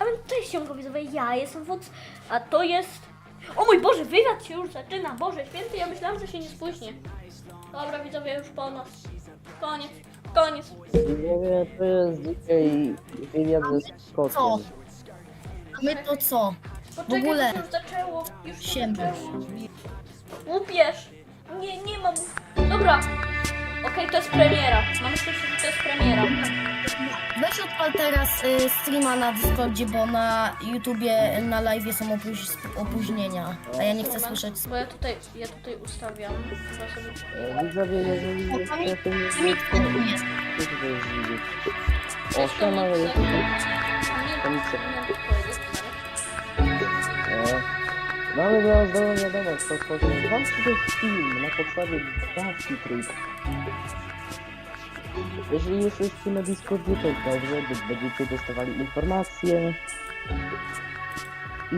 A więc cześć widzowie, ja jestem Wódz, a to jest... O mój Boże, wywiad się już zaczyna, Boże Święty, ja myślałam, że się nie spóźnię. Dobra widzowie, już po nas. Koniec. Nie, to jest dzisiaj wywiad ze Co? SCOTTą. A my to co? Poczekaj, W ogóle. to już zaczęło. Już się Siema. zaczęło. Łupiesz. Nie mam. Dobra. Okej, to jest premiera. Mam szczęście, że to jest premiera. Weź odpal teraz streama na Discordzie, bo na YouTubie, na live są opóźnienia. A ja nie chcę Dobra, słyszeć. Bo ja tutaj ustawiam. Chyba sobie... Widzowie, jeżeli jeszcze tym nie Kamil, wiecie, to tutaj jest widzieć. O, siema, ale jest mamy dla was dobrą wiadomość, to tworzymy wam sobie film na podstawie dawki trójki. Jeżeli jesteście na Discordzie, to dobrze, będziecie dostawali informacje i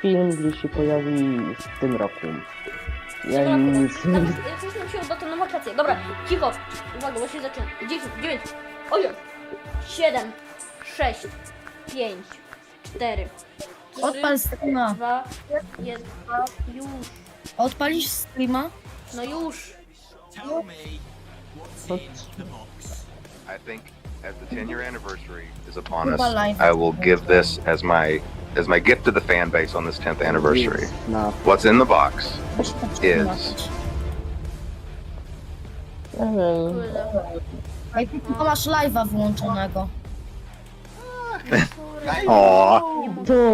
film gdzieś się pojawi w tym roku. Ja nic nie... Coś nam się uda, to na wakacje. Dobra, cicho. Uwaga, bo się zaczyna. 10, 9, 8, 7, 6, 5, 4, 3, Odpal streama. 2, 1, już. Odpalisz streama? No już. Tell me what's in the box. I think as the 10-year anniversary is upon us, Live. I will give this as my gift to the fan base on this 10th anniversary. No. What's in the box Weź tak is Nie wiem. Kurde. Jak ty tylko masz live'a włączonego. Aw,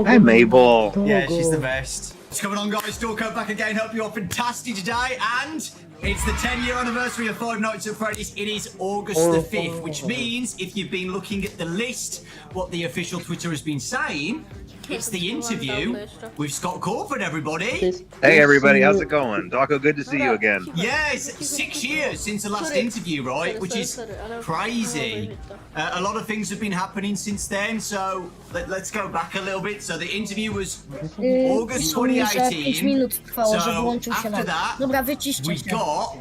hi Mabel. Yeah, she's the best. What's going on, guys? Dorco back again. Hope you're fantastic today. And it's the 10-year anniversary of Five Nights at Freddy's. It is August the 5th, which means if you've been looking at the list, what the official Twitter has been saying, it's the interview with Scott Crawford, everybody. Hey everybody, how's it going? Doco, good to see you again. Yes, 6 years since the last interview, right? Which is crazy. A lot of things have been happening since then, so let's go back a little bit. So the interview was August 5 minut trwało, że So włączył się after live. that, Dobra, wyciszcie we się. got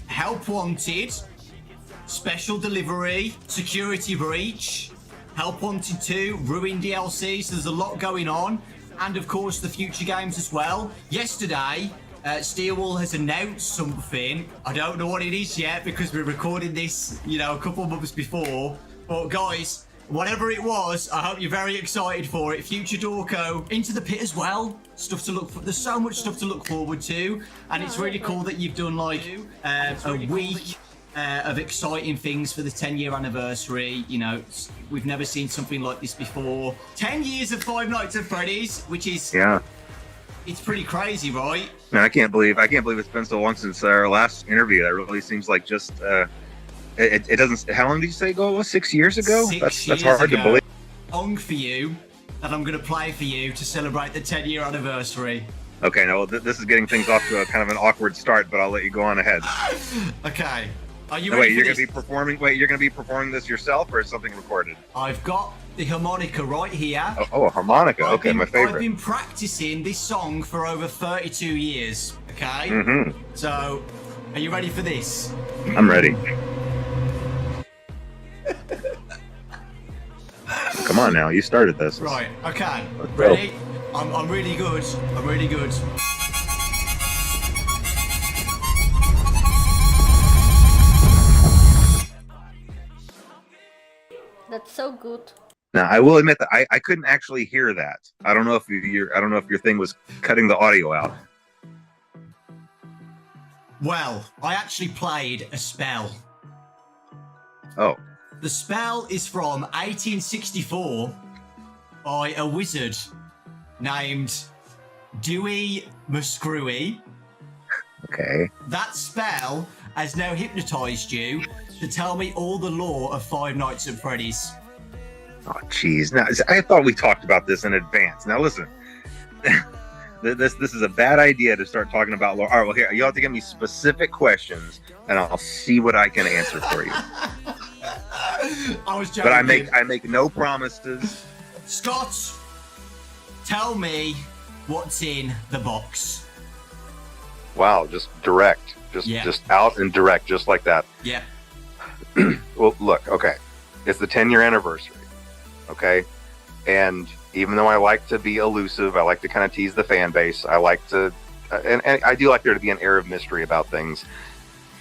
Help Wanted, Special Delivery, Security Breach, Help Wanted 2, Ruin DLC, so there's a lot going on. And of course the future games as well. Yesterday, Steelwall has announced something. I don't know what it is yet because we're recording this, you know, a couple of months before. But guys, whatever it was, I hope you're very excited for it. Future Dorco into the pit as well. Stuff to look for. There's so much stuff to look forward to, and it's really cool that you've done like a week of exciting things for the 10-year anniversary. You know, we've never seen something like this before. 10 years of Five Nights at Freddy's, which is it's pretty crazy, right? Man, I can't believe it's been so long since our last interview. That really seems like just it doesn't. How long did you say ago? It was 6 years ago. That's hard to believe. Song for you that I'm going to play for you to celebrate the 10-year anniversary. Okay, now this is getting things off to a kind of an awkward start, but I'll let you go on ahead. Okay. Are you No, ready wait, you're for gonna be this? performing. Wait, you're gonna be performing this yourself, or is something recorded? I've got the harmonica right here. Oh, a harmonica. Okay, my I've favorite. been practicing this song for over 32 years. Okay. Mm-hmm. So, are you ready for this? I'm ready. Come on now, you started this. Right. Okay. Let's go. Ready? I'm really good. I'm really good. That's so good. Now, I will admit that I couldn't actually hear that. I don't know if your thing was cutting the audio out. Well, I actually played a spell. Oh, The spell is from 1864 by a wizard named Dewey Muscrewy. okay. That spell has now hypnotized you to tell me all the lore of Five Nights at Freddy's. Oh, jeez. Now, I thought we talked about this in advance. Now, listen. This is a bad idea to start talking about lore. All right, well, here, you'll have to give me specific questions, and I'll see what I can answer for you. I was joking. But I make no promises. Scott, tell me what's in the box. Wow, just direct. Just out and direct, just like that. Yeah. Well, look, okay. It's the 10-year anniversary, okay? And even though I like to be elusive, I like to kind of tease the fan base. I like to, and I do like there to be an air of mystery about things.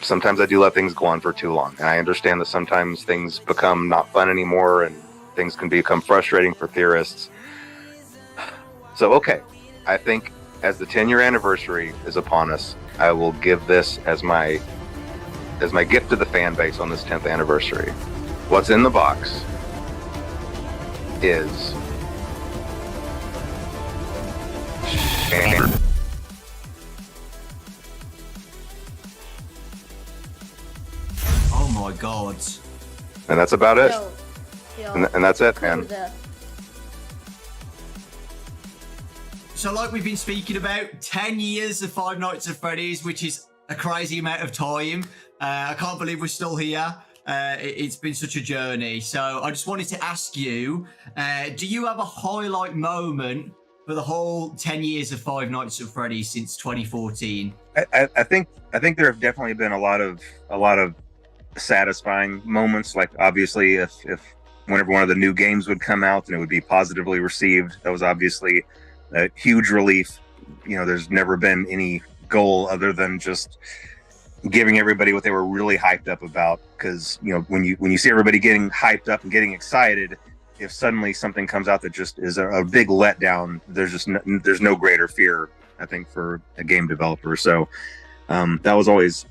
Sometimes I do let things go on for too long. And I understand that sometimes things become not fun anymore and things can become frustrating for theorists. So, okay, I think as the 10-year anniversary is upon us, I will give this as my gift to the fan base on this 10th anniversary. What's in the box is Oh my god. and that's about it. Yo, And that's it, man. kurde. So like we've been speaking about, 10 years of Five Nights at Freddy's, which is a crazy amount of time. I can't believe we're still here. It's been such a journey. So I just wanted to ask you, do you have a highlight moment for the whole 10 years of Five Nights at Freddy's since 2014? I think there have definitely been a lot of satisfying moments. Like obviously, if whenever one of the new games would come out and it would be positively received, that was obviously a huge relief. You know, there's never been any goal other than just giving everybody what they were really hyped up about. Because you know, when you see everybody getting hyped up and getting excited, if suddenly something comes out that just is a big letdown, there's no greater fear, I think, for a game developer. So that was always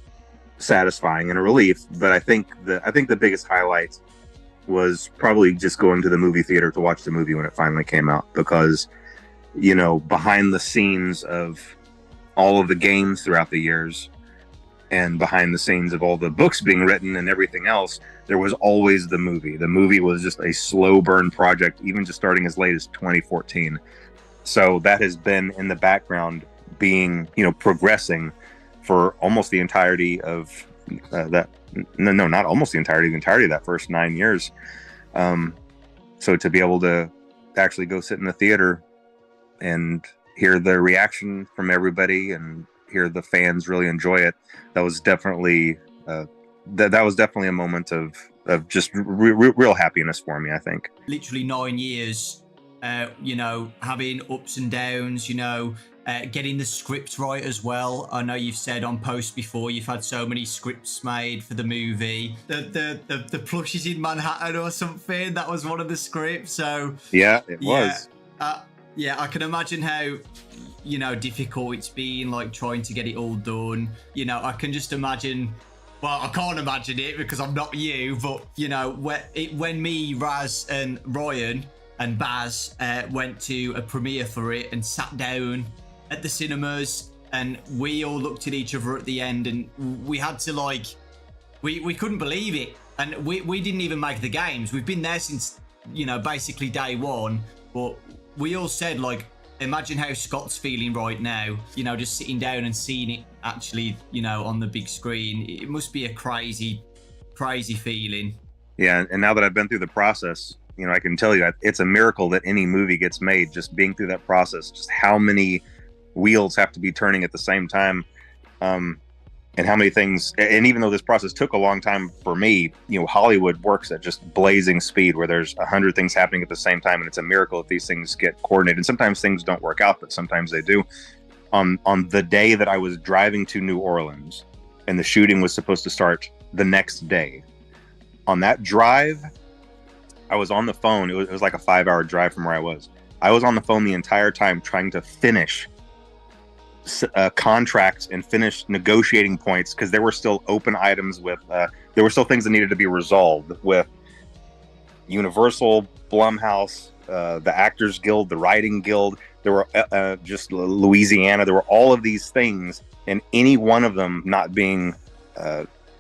satisfying and a relief. But I think the biggest highlight was probably just going to the movie theater to watch the movie when it finally came out, because you know, behind the scenes of all of the games throughout the years and behind the scenes of all the books being written and everything else, there was always the movie. The movie was just a slow burn project, even just starting as late as 2014. So that has been in the background being, you know, progressing for almost the entirety of not almost the entirety of that first 9 years. So to be able to actually go sit in the theater and hear the reaction from everybody and hear the fans really enjoy it, that was definitely that was definitely a moment of just real happiness for me, I think. Literally 9 years, you know, having ups and downs, you know, getting the script right as well. I know you've said on posts before you've had so many scripts made for the movie. The plushies in Manhattan or something, that was one of the scripts. So yeah, it was. Yeah, I can imagine how, you know, difficult it's been, like trying to get it all done. You know, I can just imagine. Well, I can't imagine it because I'm not you, but you know, when me, Raz, and Ryan and Baz went to a premiere for it and sat down at the cinemas, and we all looked at each other at the end, and we had to we couldn't believe it, and we didn't even make the games. We've been there since, you know, basically day one, but we all said, like, imagine how Scott's feeling right now, you know, just sitting down and seeing it actually, you know, on the big screen. It must be a crazy feeling. Yeah, and now that I've been through the process, you know, I can tell you it's a miracle that any movie gets made, just being through that process, just how many wheels have to be turning at the same time, and how many things. And even though this process took a long time for me, you know, Hollywood works at just blazing speed, where there's 100 things happening at the same time, and it's a miracle if these things get coordinated. And sometimes things don't work out, but sometimes they do. On the day that I was driving to New Orleans, and the shooting was supposed to start the next day, on that drive, I was on the phone. It was like a 5-hour drive from where I was. I was on the phone the entire time trying to finish contracts and finish negotiating points, because there were still open items with there were still things that needed to be resolved with Universal, Blumhouse, the Actors Guild, the Writing Guild. There were just Louisiana. There were all of these things, and any one of them not being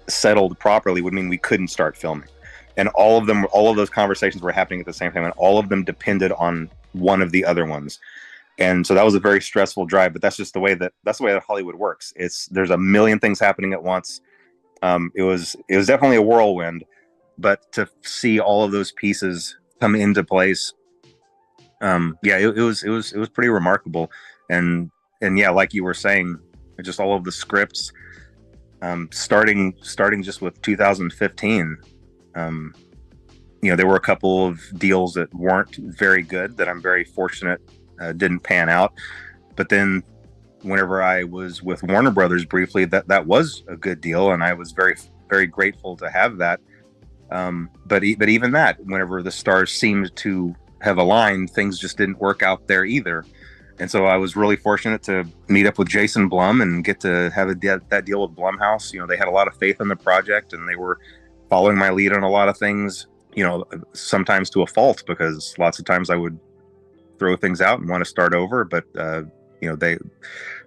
settled properly would mean we couldn't start filming. And all of those conversations were happening at the same time, and all of them depended on one of the other ones. And so that was a very stressful drive, but that's the way that Hollywood works. There's a million things happening at once. It was definitely a whirlwind, but to see all of those pieces come into place, it was pretty remarkable. And yeah, like you were saying, just all of the scripts, starting just with 2015, there were a couple of deals that weren't very good that I'm very fortunate didn't pan out. But then whenever I was with Warner Brothers briefly, that was a good deal, and I was very, very grateful to have that. But even that, whenever the stars seemed to have aligned, things just didn't work out there either. And so I was really fortunate to meet up with Jason Blum and get to have that deal with Blumhouse. They had a lot of faith in the project, and they were following my lead on a lot of things, sometimes to a fault, because lots of times I would throw things out and want to start over. But,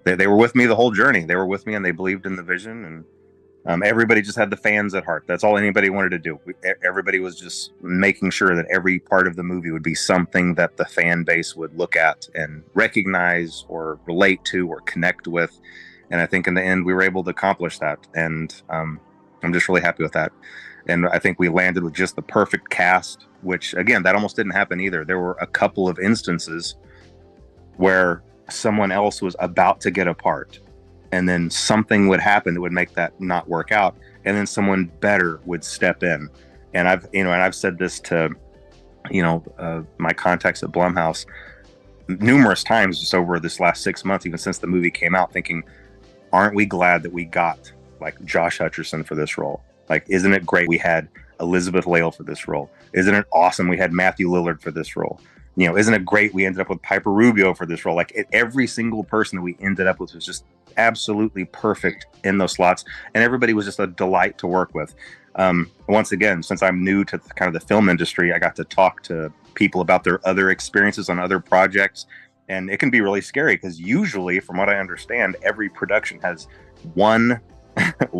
they were with me the whole journey. They were with me, and they believed in the vision, and everybody just had the fans at heart. That's all anybody wanted to do. Everybody was just making sure that every part of the movie would be something that the fan base would look at and recognize or relate to or connect with. And I think in the end, we were able to accomplish that. And I'm just really happy with that. And I think we landed with just the perfect cast, which, again, that almost didn't happen either. There were a couple of instances where someone else was about to get a part, and then something would happen that would make that not work out, and then someone better would step in. And I've said this to my contacts at Blumhouse numerous times just over this last 6 months, even since the movie came out, thinking, aren't we glad that we got like Josh Hutcherson for this role? Like, isn't it great we had Elizabeth Lale for this role? Isn't it awesome we had Matthew Lillard for this role? Isn't it great we ended up with Piper Rubio for this role? Like, every single person that we ended up with was just absolutely perfect in those slots, and everybody was just a delight to work with. Once again, since I'm new to kind of the film industry, I got to talk to people about their other experiences on other projects, and it can be really scary because usually, from what I understand, every production has one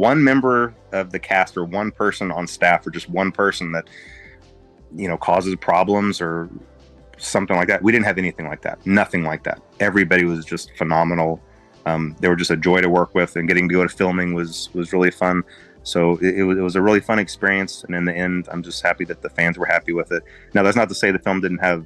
member of the cast or one person on staff or just one person that causes problems or something like that. We didn't have anything like that. Nothing like that. Everybody was just phenomenal. They were just a joy to work with, and getting to go to filming was really fun. So it was a really fun experience. And in the end, I'm just happy that the fans were happy with it. Now, that's not to say the film didn't have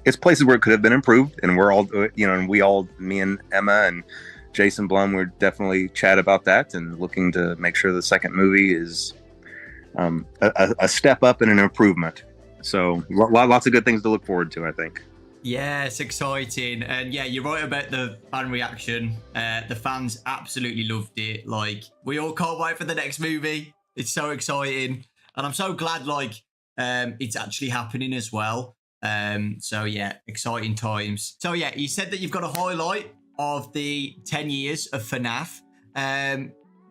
it's places where it could have been improved, and we're all and me and Emma and Jason Blum, we're definitely chat about that and looking to make sure the second movie is a step up and an improvement. So lots of good things to look forward to, I think. Yeah, it's exciting. And yeah, you're right about the fan reaction. The fans absolutely loved it. Like, we all can't wait for the next movie. It's so exciting. And I'm so glad, it's actually happening as well. So yeah, exciting times. So yeah, you said that you've got a highlight of the 10 years of FNAF.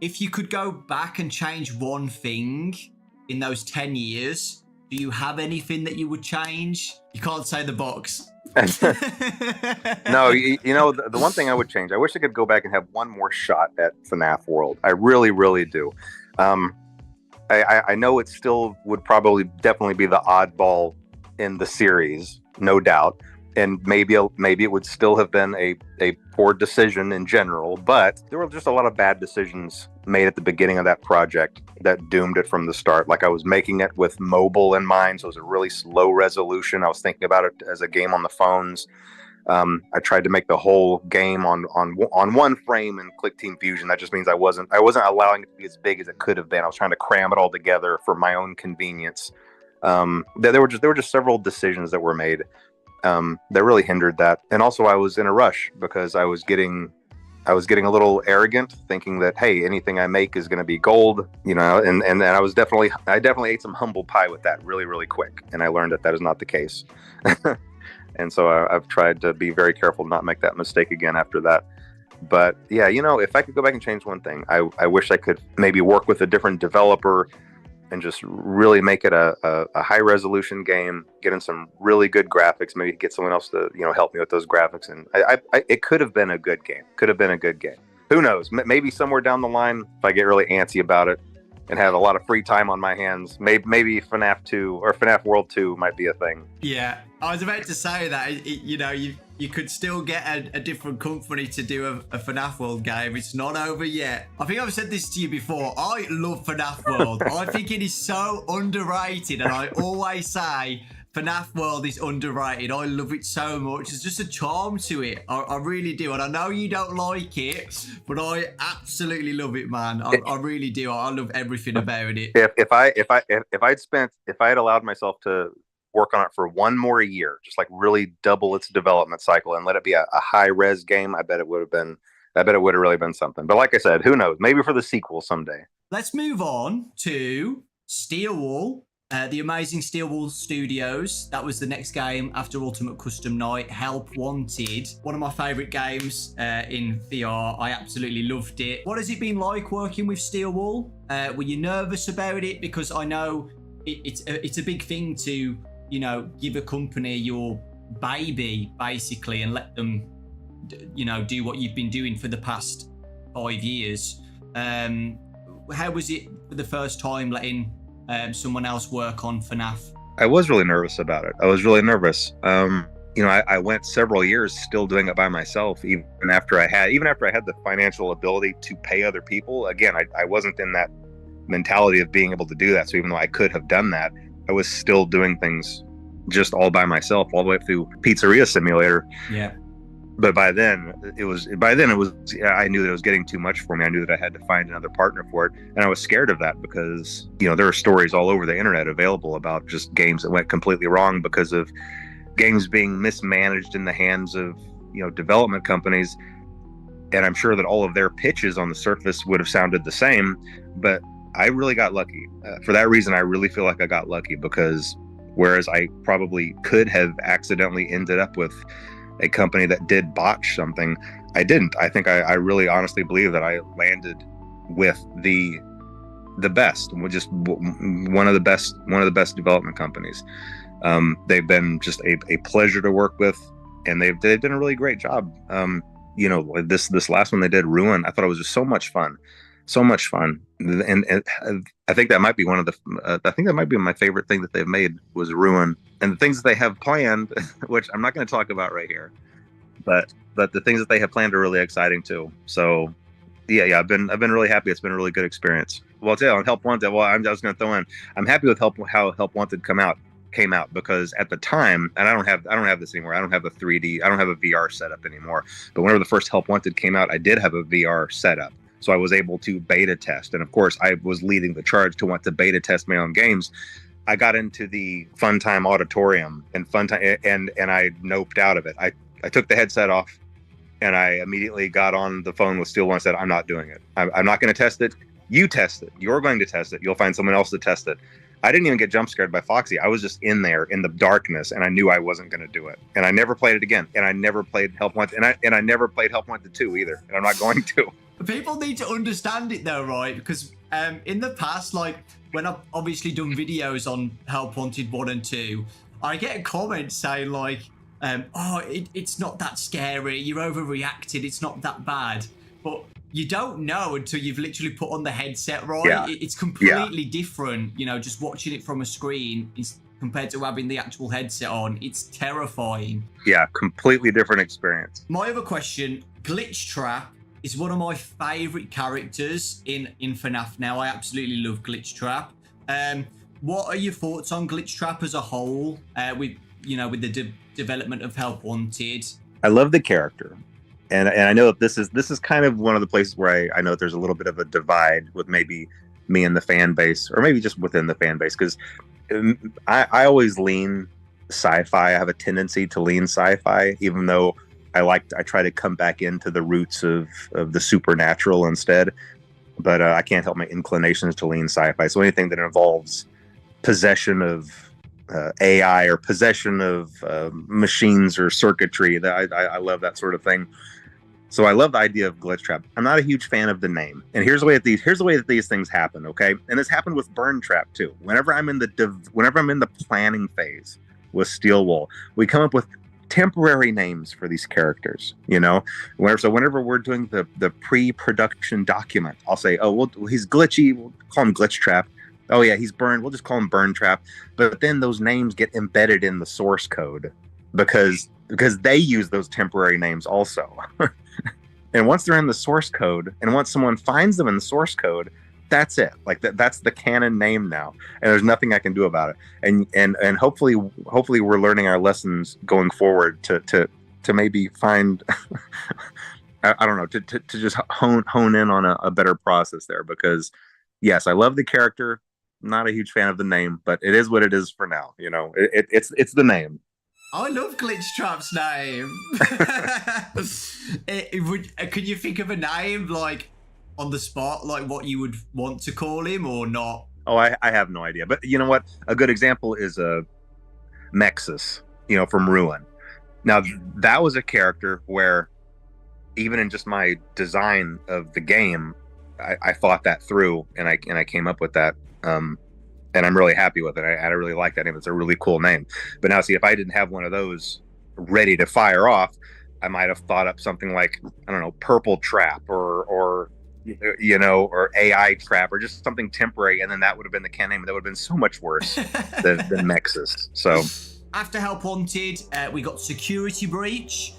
If you could go back and change one thing in those 10 years, do you have anything that you would change? You can't say the box. No, the one thing I would change, I wish I could go back and have one more shot at FNAF World. I really, really do. I know it still would definitely be the oddball in the series, no doubt. And maybe it would still have been a poor decision in general, but there were just a lot of bad decisions made at the beginning of that project that doomed it from the start. Like, I was making it with mobile in mind, so it was a really slow resolution. I was thinking about it as a game on the phones. I tried to make the whole game on one frame in Click Team Fusion. That just means I wasn't allowing it to be as big as it could have been. I was trying to cram it all together for my own convenience. There were just several decisions that were made that really hindered that. And also, I was in a rush because I was getting a little arrogant, thinking that, hey, anything I make is going to be gold, and I definitely ate some humble pie with that really, really quick. And I learned that is not the case. And so I've tried to be very careful to not make that mistake again after that. But yeah, if I could go back and change one thing, I wish I could maybe work with a different developer and just really make it a high resolution game, get in some really good graphics, maybe get someone else to, help me with those graphics. And it could have been a good game. Who knows? Maybe somewhere down the line, if I get really antsy about it and have a lot of free time on my hands, maybe FNAF 2 or FNAF World 2 might be a thing. Yeah, I was about to say that, you could still get a different company to do a FNAF World game. It's not over yet. I think I've said this to you before. I love FNAF World. I think it is so underrated, and I always say FNAF world is underrated. I love it so much. There's just a charm to it. I really do. And I know you don't like it, but I absolutely love it, man. I really do. I love everything about it. If I had allowed myself to work on it for one more year, just like really double its development cycle and let it be a high res game, I bet it would have really been something. But like I said, who knows? Maybe for the sequel someday. Let's move on to Steelwall. The amazing Steelwall Studios. That was the next game after Ultimate Custom Night. Help Wanted. One of my favourite games in VR. I absolutely loved it. What has it been like working with Steelwall? Were you nervous about it? Because I know it's a big thing to, you know, give a company your baby, basically, and let them, you know, do what you've been doing for the past 5 years. How was it for the first time letting someone else work on FNAF? I was really nervous about it. I was really nervous. You know, I went several years still doing it by myself, even after I had the financial ability to pay other people. Again, I wasn't in that mentality of being able to do that. So even though I could have done that, I was still doing things just all by myself, all the way through Pizzeria Simulator. Yeah. But by then it was I knew that it was getting too much for me. I knew that I had to find another partner for it, and I was scared of that because, you know, there are stories all over the internet available about just games that went completely wrong because of games being mismanaged in the hands of, you know, development companies. And I'm sure that all of their pitches on the surface would have sounded the same, but I really got lucky. For that reason, I really feel like I got lucky, because whereas I probably could have accidentally ended up with a company that did botch something, I didn't. I think I really honestly believe that I landed with the best, just one of the best development companies. They've been just a pleasure to work with, and they've done a really great job. You know, this last one they did, Ruin, I thought it was just so much fun. And I think that might be my favorite thing that they've made was Ruin. And the things that they have planned, which I'm not going to talk about right here, but the things that they have planned are really exciting too. So yeah, I've been really happy. It's been a really good experience. Well, I'll tell you, on Help Wanted, I was going to throw in, I'm happy with how Help Wanted came out, because at the time, and I don't have this anymore. I don't have a VR setup anymore. But whenever the first Help Wanted came out, I did have a VR setup. So I was able to beta test. And of course, I was leading the charge to want to beta test my own games. I got into the Funtime Auditorium and I noped out of it. I took the headset off, and I immediately got on the phone with Steelwall and said, I'm not doing it. I'm not going to test it. You test it. You're going to test it. You'll find someone else to test it. I didn't even get jump scared by Foxy. I was just in there in the darkness, and I knew I wasn't going to do it. And I never played it again. And I never played Help Wanted. And I never played Help Wanted 2 either. And I'm not going to. People need to understand it though, right? Because in the past, like when I've obviously done videos on Help Wanted 1 and 2, I get a comment saying like, it's not that scary, you're overreacted, it's not that bad. But you don't know until you've literally put on the headset, right? Yeah. It's completely different, you know, just watching it from a screen is compared to having the actual headset on. It's terrifying. Yeah, completely different experience. My other question, Glitch Trap is one of my favourite characters in FNAF now. I absolutely love Glitch Trap. What are your thoughts on Glitch Trap as a whole, with the development of Help Wanted? I love the character. And I know that this is kind of one of the places where I know that there's a little bit of a divide with maybe me and the fan base, or maybe just within the fan base, because I always lean sci-fi. I have a tendency to lean sci-fi, even though I try to come back into the roots of the supernatural instead. But I can't help my inclinations to lean sci-fi. So anything that involves possession of AI or possession of machines or circuitry, that I love that sort of thing. So I love the idea of Glitch Trap. I'm not a huge fan of the name. And here's the way that these things happen, okay? And this happened with Burn Trap too. Whenever I'm in the planning phase with Steelwall, we come up with temporary names for these characters, you know? Whenever we're doing the pre-production document, I'll say, oh, well, he's glitchy, we'll call him Glitch Trap. Oh yeah, he's Burn, we'll just call him Burn Trap. But then those names get embedded in the source code because they use those temporary names also. And once they're in the source code, and once someone finds them in the source code, that's it. Like that's the canon name now, and there's nothing I can do about it. And hopefully we're learning our lessons going forward to maybe find I don't know, to just hone in on a better process there, because yes, I love the character, not a huge fan of the name, but it is what it is for now. You know, it's the name. I love Glitch Trap's name. Could you think of a name, like, on the spot, like what you would want to call him or not? Oh, I have no idea. But you know what? A good example is Mexus, you know, from Ruin. Now, that was a character where, even in just my design of the game, I thought that through, and I came up with that. And I'm really happy with it. I really like that name. It's a really cool name. But now, see, if I didn't have one of those ready to fire off, I might have thought up something like, I don't know, Purple Trap or you know, or AI Trap, or just something temporary, and then that would have been the can name. That would have been so much worse than Mexus. So after Help Wanted, we got Security Breach.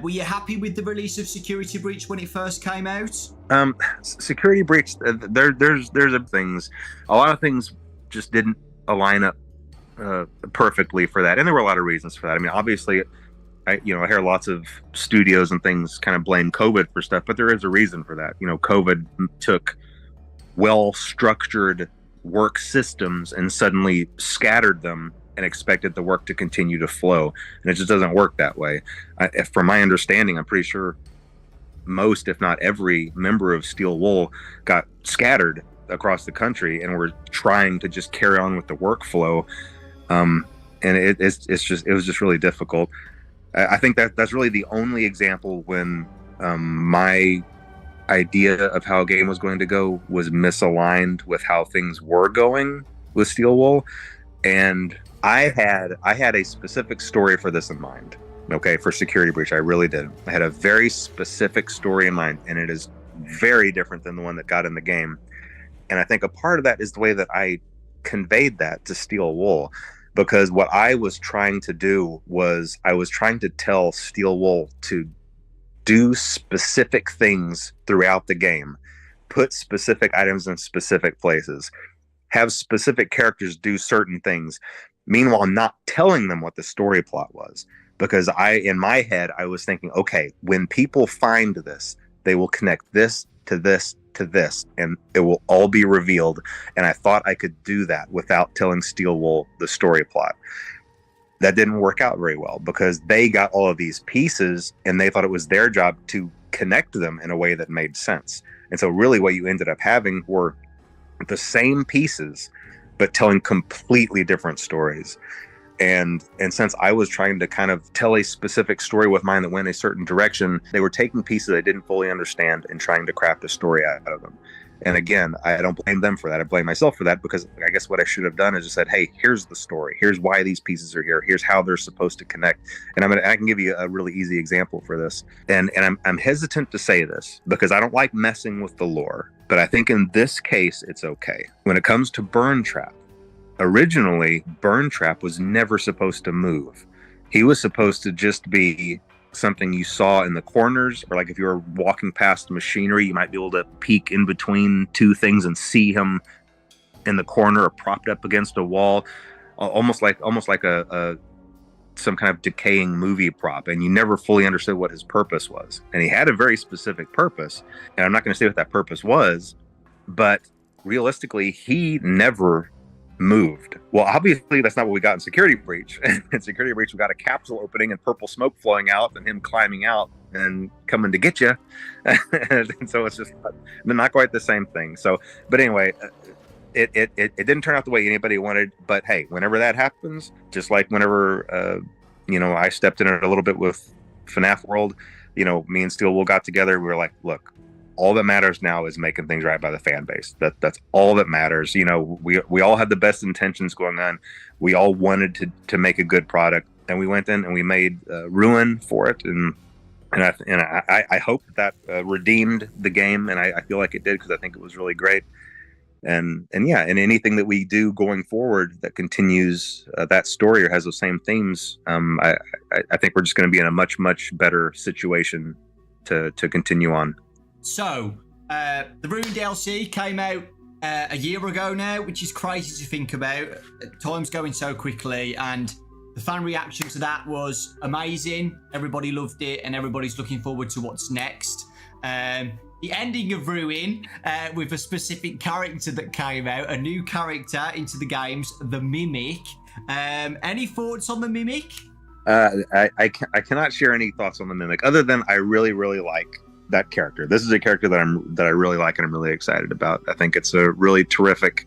Were you happy with the release of Security Breach when it first came out? Security Breach, there's things, a lot of things just didn't align up perfectly for that, and there were a lot of reasons for that. I mean, obviously, I hear lots of studios and things kind of blame COVID for stuff, but there is a reason for that. You know, COVID took well-structured work systems and suddenly scattered them and expected the work to continue to flow, and it just doesn't work that way. From my understanding, I'm pretty sure most, if not every, member of Steel Wool got scattered across the country and were trying to just carry on with the workflow, and it was just really difficult. I think that's really the only example when my idea of how a game was going to go was misaligned with how things were going with Steel Wool, and I had a specific story for this in mind. Okay, for Security Breach, I really did. I had a very specific story in mind, and it is very different than the one that got in the game. And I think a part of that is the way that I conveyed that to Steel Wool, because what I was trying to do was I was trying to tell Steel Wool to do specific things throughout the game, put specific items in specific places, have specific characters do certain things, meanwhile not telling them what the story plot was. Because in my head, I was thinking, okay, when people find this, they will connect this to this to this, and it will all be revealed. And I thought I could do that without telling Steel Wool the story plot. That didn't work out very well, because they got all of these pieces and they thought it was their job to connect them in a way that made sense. And so really what you ended up having were the same pieces, but telling completely different stories. And since I was trying to kind of tell a specific story with mine that went a certain direction, they were taking pieces I didn't fully understand and trying to craft a story out of them. And again, I don't blame them for that. I blame myself for that, because I guess what I should have done is just said, hey, here's the story. Here's why these pieces are here. Here's how they're supposed to connect. And I can give you a really easy example for this. And I'm hesitant to say this because I don't like messing with the lore, but I think in this case, it's okay. When it comes to Burn Trap, originally, Burn Trap was never supposed to move. He was supposed to just be something you saw in the corners, or like if you were walking past machinery, you might be able to peek in between two things and see him in the corner or propped up against a wall, almost like a some kind of decaying movie prop, and you never fully understood what his purpose was. And he had a very specific purpose, and I'm not going to say what that purpose was, but realistically, he never moved. Well, obviously that's not what we got in Security Breach. In Security Breach, we got a capsule opening and purple smoke flowing out and him climbing out and coming to get you. And so it's just not quite the same thing. So, but anyway, it didn't turn out the way anybody wanted. But hey, whenever that happens, just like whenever I stepped in it a little bit with FNAF World, me and Steel Wool got together. We were like, look, all that matters now is making things right by the fan base. That's all that matters. We all had the best intentions going on. We all wanted to make a good product, and we went in and we made Ruin for it, and I hope that redeemed the game, and I feel like it did, because I think it was really great. And anything that we do going forward that continues that story or has those same themes, I think we're just going to be in a much better situation to continue on. So, the Ruin DLC came out a year ago now, which is crazy to think about. Time's going so quickly, and the fan reaction to that was amazing. Everybody loved it, and everybody's looking forward to what's next. The ending of Ruin, with a specific character that came out, a new character into the games, the Mimic. Any thoughts on the Mimic? I cannot share any thoughts on the Mimic, other than I really, really like that character. This is a character that I really like and I'm really excited about. I think it's a really terrific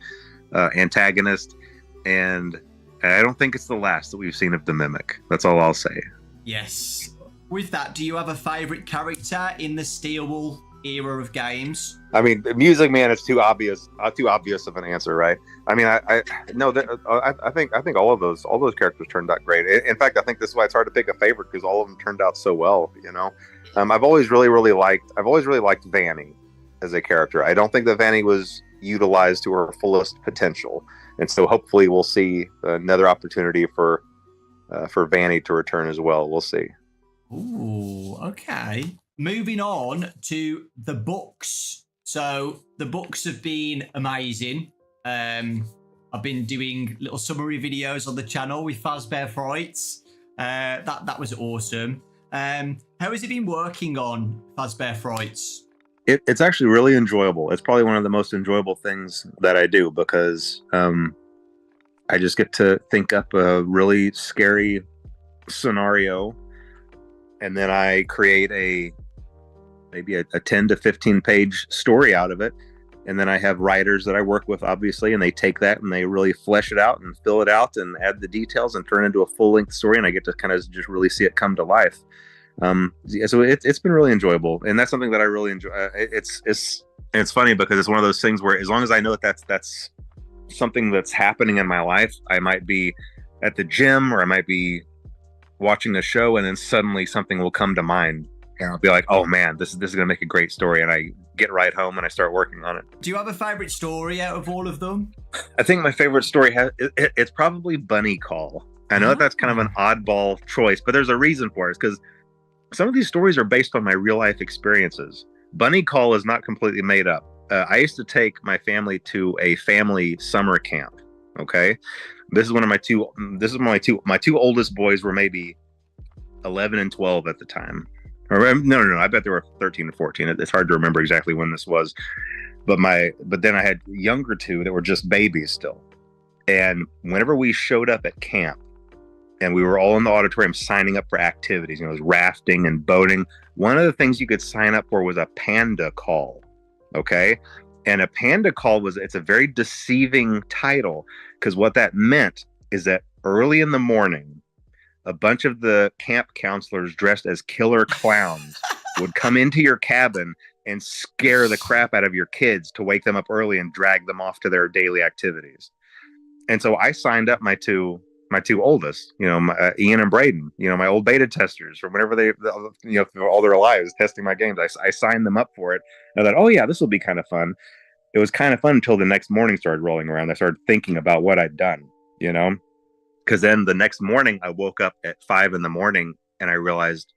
antagonist, and I don't think it's the last that we've seen of the Mimic. That's all I'll say. Yes. With that, do you have a favourite character in the Steelwool era of games? I mean, Music Man is too obvious of an answer, right? I mean, I think all those characters turned out great. In fact, I think this is why it's hard to pick a favorite, because all of them turned out so well. You know, I've always really liked Vanny as a character. I don't think that Vanny was utilized to her fullest potential, and so hopefully we'll see another opportunity for Vanny to return as well. We'll see. Ooh, okay. Moving on to the books. So the books have been amazing. I've been doing little summary videos on the channel with Fazbear Frights. That was awesome. How has it been working on Fazbear Frights? It's actually really enjoyable. It's probably one of the most enjoyable things that I do, because I just get to think up a really scary scenario, and then I create maybe a 10 to 15 page story out of it. And then I have writers that I work with, obviously, and they take that and they really flesh it out and fill it out and add the details and turn it into a full length story. And I get to kind of just really see it come to life. So it's been really enjoyable. And that's something that I really enjoy. It's funny because it's one of those things where, as long as I know that that's something that's happening in my life, I might be at the gym or I might be watching a show, and then suddenly something will come to mind. And I'll be like, oh man, this is going to make a great story. And I get right home and I start working on it. Do you have a favorite story out of all of them? I think my favorite story it's probably Bunny Call. I know that's kind of an oddball choice, but there's a reason for it. It's because some of these stories are based on my real life experiences. Bunny Call is not completely made up. I used to take my family to a family summer camp. Okay. This is my two oldest boys were maybe 11 and 12 at the time. Or no, I bet they were 13 and 14. It's hard to remember exactly when this was. But then I had younger two that were just babies still. And whenever we showed up at camp and we were all in the auditorium signing up for activities, it was rafting and boating. One of the things you could sign up for was a panda call. Okay. And a panda call it's a very deceiving title, because what that meant is that early in the morning, a bunch of the camp counselors dressed as killer clowns would come into your cabin and scare the crap out of your kids to wake them up early and drag them off to their daily activities. And so I signed up my two oldest, Ian and Braden, my old beta testers, for whenever they, through all their lives testing my games. I signed them up for it. And I thought, oh yeah, this will be kind of fun. It was kind of fun until the next morning started rolling around. I started thinking about what I'd done, because then the next morning I woke up at 5 a.m. and I realized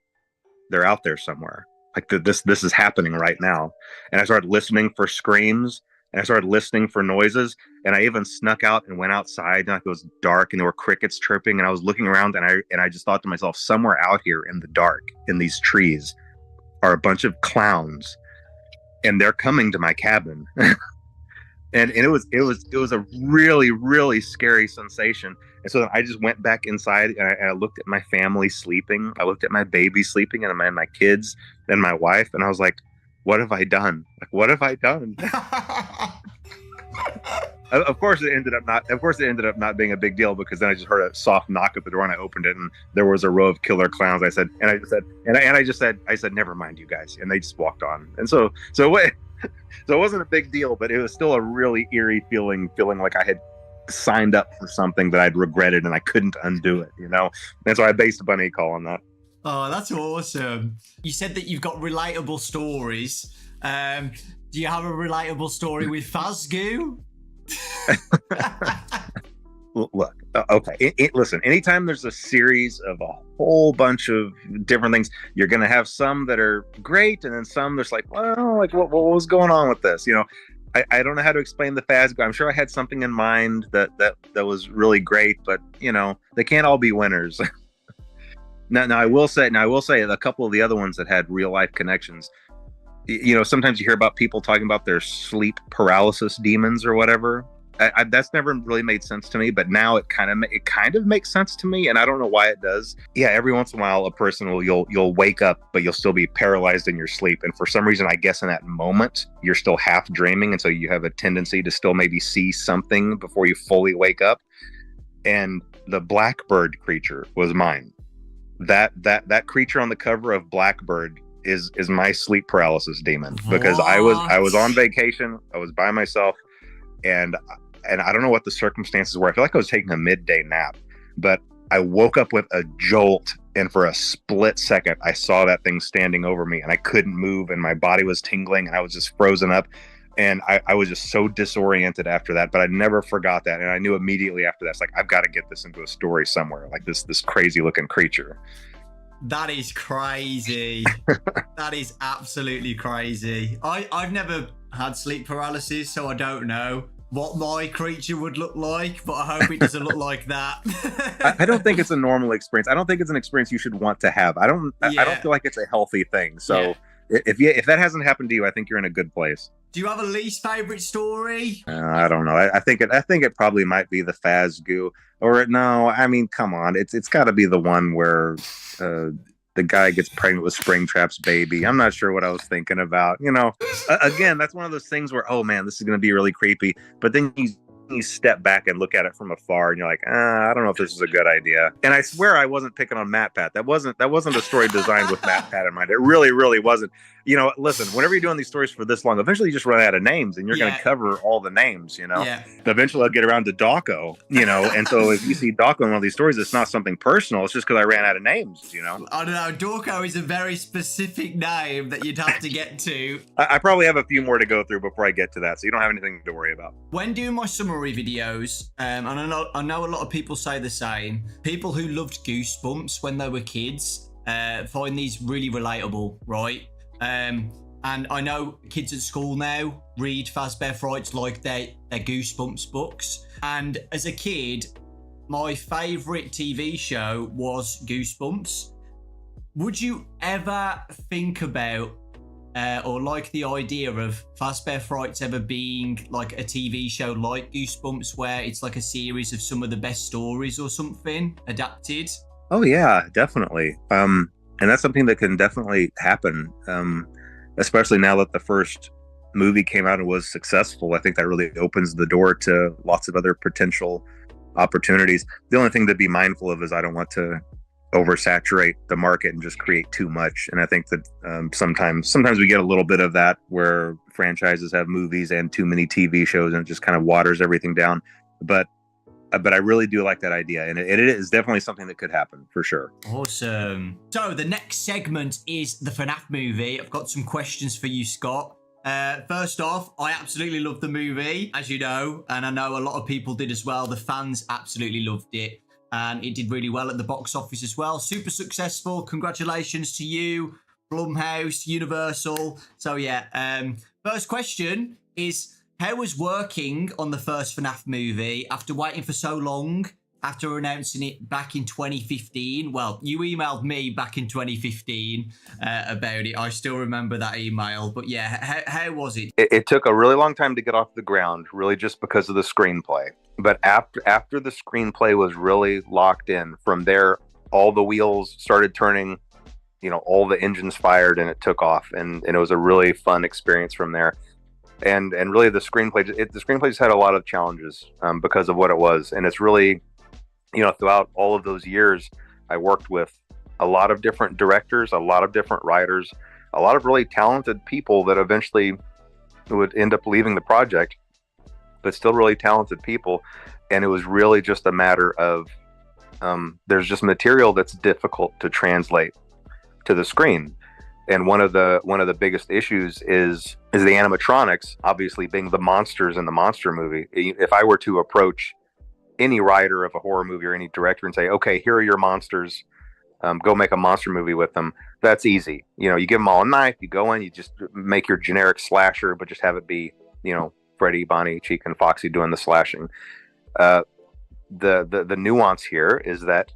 they're out there somewhere. Like this is happening right now. And I started listening for screams, and I started listening for noises. And I even snuck out and went outside, and it was dark and there were crickets chirping, and I was looking around, and I just thought to myself, somewhere out here in the dark in these trees are a bunch of clowns, and they're coming to my cabin. and it was a really, really scary sensation. And so then I just went back inside, and I looked at my family sleeping. I looked at my baby sleeping, and my kids and my wife, and I was like, what have I done? Like, what have I done? Of course, it ended up not being a big deal, because then I just heard a soft knock at the door, and I opened it, and there was a row of killer clowns. I said, never mind, you guys, and they just walked on. And so it wasn't a big deal, but it was still a really eerie feeling like I had signed up for something that I'd regretted and I couldn't undo it, And so I based a Bunny Call on that. Oh, that's awesome. You said that you've got relatable stories. Do you have a relatable story with Fazgoo? Look, okay. Listen, anytime there's a series of a whole bunch of different things, you're going to have some that are great, and then some that's like, well, like what was going on with this? I don't know how to explain the Fazgo. I'm sure I had something in mind that was really great, but they can't all be winners. Now I will say a couple of the other ones that had real life connections. Sometimes you hear about people talking about their sleep paralysis demons or whatever. That's never really made sense to me, but now it kind of makes sense to me, and I don't know why it does. Yeah, every once in a while, a person you'll wake up, but you'll still be paralyzed in your sleep, and for some reason, I guess in that moment, you're still half dreaming, and so you have a tendency to still maybe see something before you fully wake up. And the Blackbird creature was mine. That creature on the cover of Blackbird is my sleep paralysis demon, because I was on vacation, I was by myself. And I don't know what the circumstances were. I feel like I was taking a midday nap, but I woke up with a jolt, and for a split second, I saw that thing standing over me, and I couldn't move, and my body was tingling, and I was just frozen up, and I was just so disoriented after that. But I never forgot that, and I knew immediately after that, it's like, I've got to get this into a story somewhere, like this crazy looking creature. That is crazy. That is absolutely crazy. I've never had sleep paralysis, so I don't know what my creature would look like, but I hope it doesn't look like that. I don't think it's a normal experience. I don't think it's an experience you should want to have. I don't feel like it's a healthy thing. So if that hasn't happened to you, I think you're in a good place. Do you have a least favorite story? I don't know. I think it probably might be the Fazgo, or no. I mean, come on. It's got to be the one where the guy gets pregnant with Springtrap's baby. I'm not sure what I was thinking about. Again, that's one of those things where, oh man, this is going to be really creepy. But then you step back and look at it from afar, and you're like, I don't know if this is a good idea. And I swear I wasn't picking on MatPat. That wasn't a story designed with MatPat in mind. It really, really wasn't. Listen, whenever you're doing these stories for this long, eventually you just run out of names, and you're going to cover all the names. Eventually I'll get around to Dawko. And so if you see Dawko in one of these stories, it's not something personal. It's just because I ran out of names. I don't know. Dawko is a very specific name that you'd have to get to. I probably have a few more to go through before I get to that, so you don't have anything to worry about. When doing my summary videos, and I know a lot of people say the same, people who loved Goosebumps when they were kids find these really relatable, right? And I know kids at school now read Fazbear Frights like they're Goosebumps books. And as a kid, my favourite TV show was Goosebumps. Would you ever think about or like the idea of Fazbear Frights ever being like a TV show like Goosebumps, where it's like a series of some of the best stories or something adapted? Oh yeah, definitely. And that's something that can definitely happen, especially now that the first movie came out and was successful. I think that really opens the door to lots of other potential opportunities. The only thing to be mindful of is I don't want to oversaturate the market and just create too much. And I think that sometimes we get a little bit of that, where franchises have movies and too many TV shows, and it just kind of waters everything down. But I really do like that idea, and it is definitely something that could happen for sure. Awesome. So the next segment is the FNAF movie. I've got some questions for you, Scott. First off, I absolutely loved the movie, as you know, and I know a lot of people did as well. The fans absolutely loved it, and it did really well at the box office as well. Super successful. Congratulations to you, Blumhouse, Universal. So yeah, first question is, how was working on the first FNAF movie after waiting for so long, after announcing it back in 2015? Well, you emailed me back in 2015 about it. I still remember that email. But yeah, how was it? It took a really long time to get off the ground, really just because of the screenplay. But after the screenplay was really locked in, from there, all the wheels started turning, all the engines fired, and it took off. And it was a really fun experience from there. And really the screenplay just had a lot of challenges because of what it was. And it's really, throughout all of those years, I worked with a lot of different directors, a lot of different writers, a lot of really talented people that eventually would end up leaving the project, but still really talented people. And it was really just a matter of there's just material that's difficult to translate to the screen. And one of the biggest issues is the animatronics, obviously being the monsters in the monster movie. If I were to approach any writer of a horror movie or any director and say, okay, here are your monsters, go make a monster movie with them, that's easy. You give them all a knife, you go in, you just make your generic slasher, but just have it be, Freddy, Bonnie, Cheek, and Foxy doing the slashing. The nuance here is that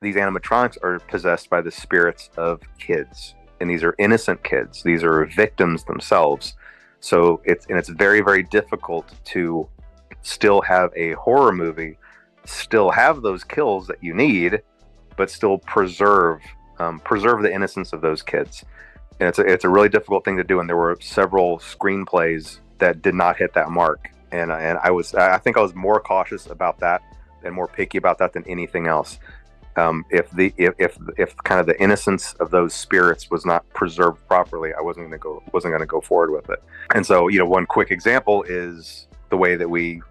these animatronics are possessed by the spirits of kids, and these are innocent kids. These are victims themselves. So it's very, very difficult to still have a horror movie, still have those kills that you need, but still preserve the innocence of those kids. And it's a really difficult thing to do. And there were several screenplays that did not hit that mark. And I think I was more cautious about that and more picky about that than anything else. If kind of the innocence of those spirits was not preserved properly, I wasn't going to go forward with it. And so, one quick example is the way that we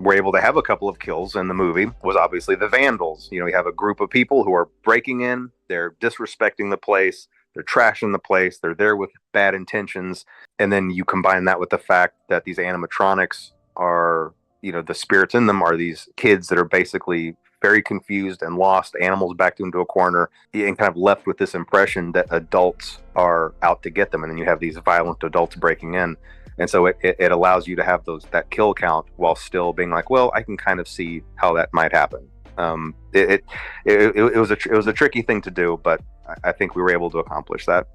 were able to have a couple of kills in the movie was obviously the vandals. You have a group of people who are breaking in, they're disrespecting the place, they're trashing the place, they're there with bad intentions, and then you combine that with the fact that these animatronics are, the spirits in them are these kids that are basically very confused and lost, animals backed into a corner, and kind of left with this impression that adults are out to get them. And then you have these violent adults breaking in. And so it allows you to have that kill count while still being like, well, I can kind of see how that might happen. It was a tricky thing to do, but I think we were able to accomplish that.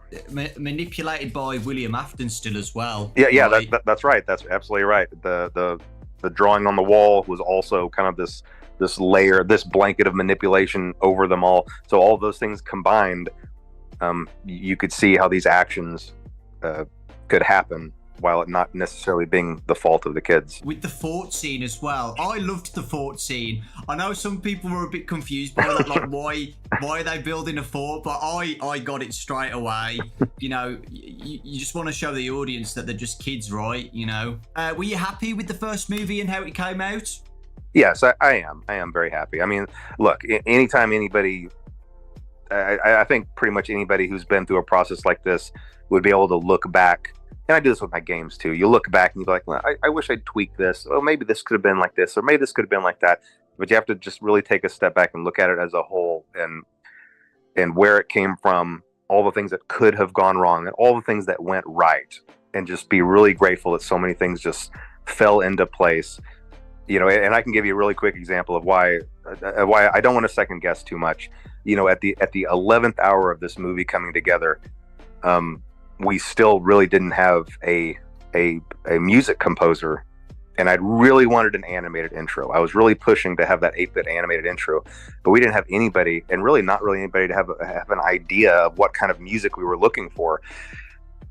Manipulated by William Afton still as well. Yeah, right? That's right. That's absolutely right. The drawing on the wall was also kind of this layer, this blanket of manipulation over them all. So all those things combined, you could see how these actions could happen while it not necessarily being the fault of the kids. With the fort scene as well, I loved the fort scene. I know some people were a bit confused by that, like why are they building a fort? But I got it straight away. You just want to show the audience that they're just kids, right? Were you happy with the first movie and how it came out? Yes, I am. I am very happy. I mean, look, anytime anybody, I think pretty much anybody who's been through a process like this would be able to look back. And I do this with my games too. You look back and you're like, well, I wish I'd tweaked this. Oh, maybe this could have been like this, or maybe this could have been like that. But you have to just really take a step back and look at it as a whole, and where it came from, all the things that could have gone wrong, and all the things that went right, and just be really grateful that so many things just fell into place. And I can give you a really quick example of why I don't want to second guess too much. At the 11th hour of this movie coming together, we still really didn't have a music composer, and I really wanted an animated intro. I was really pushing to have that 8-bit animated intro, but we didn't have anybody, and really not really anybody to have an idea of what kind of music we were looking for.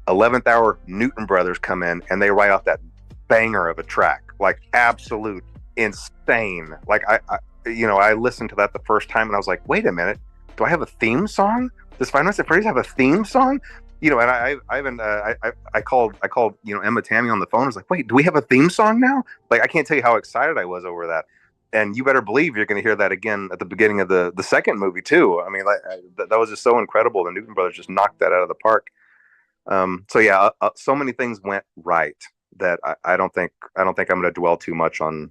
11th hour, Newton Brothers come in and they write out that banger of a track, like absolute insane. Like I listened to that the first time and I was like, wait a minute, do I have a theme song? Does Five Nights at Freddy's have a theme song? And I called Emma Tammy on the phone. I was like, wait, do we have a theme song now? Like, I can't tell you how excited I was over that. And you better believe you're going to hear that again at the beginning of the second movie too. I mean, that was just so incredible. The Newton Brothers just knocked that out of the park. So yeah, so many things went right that I don't think I'm going to dwell too much on,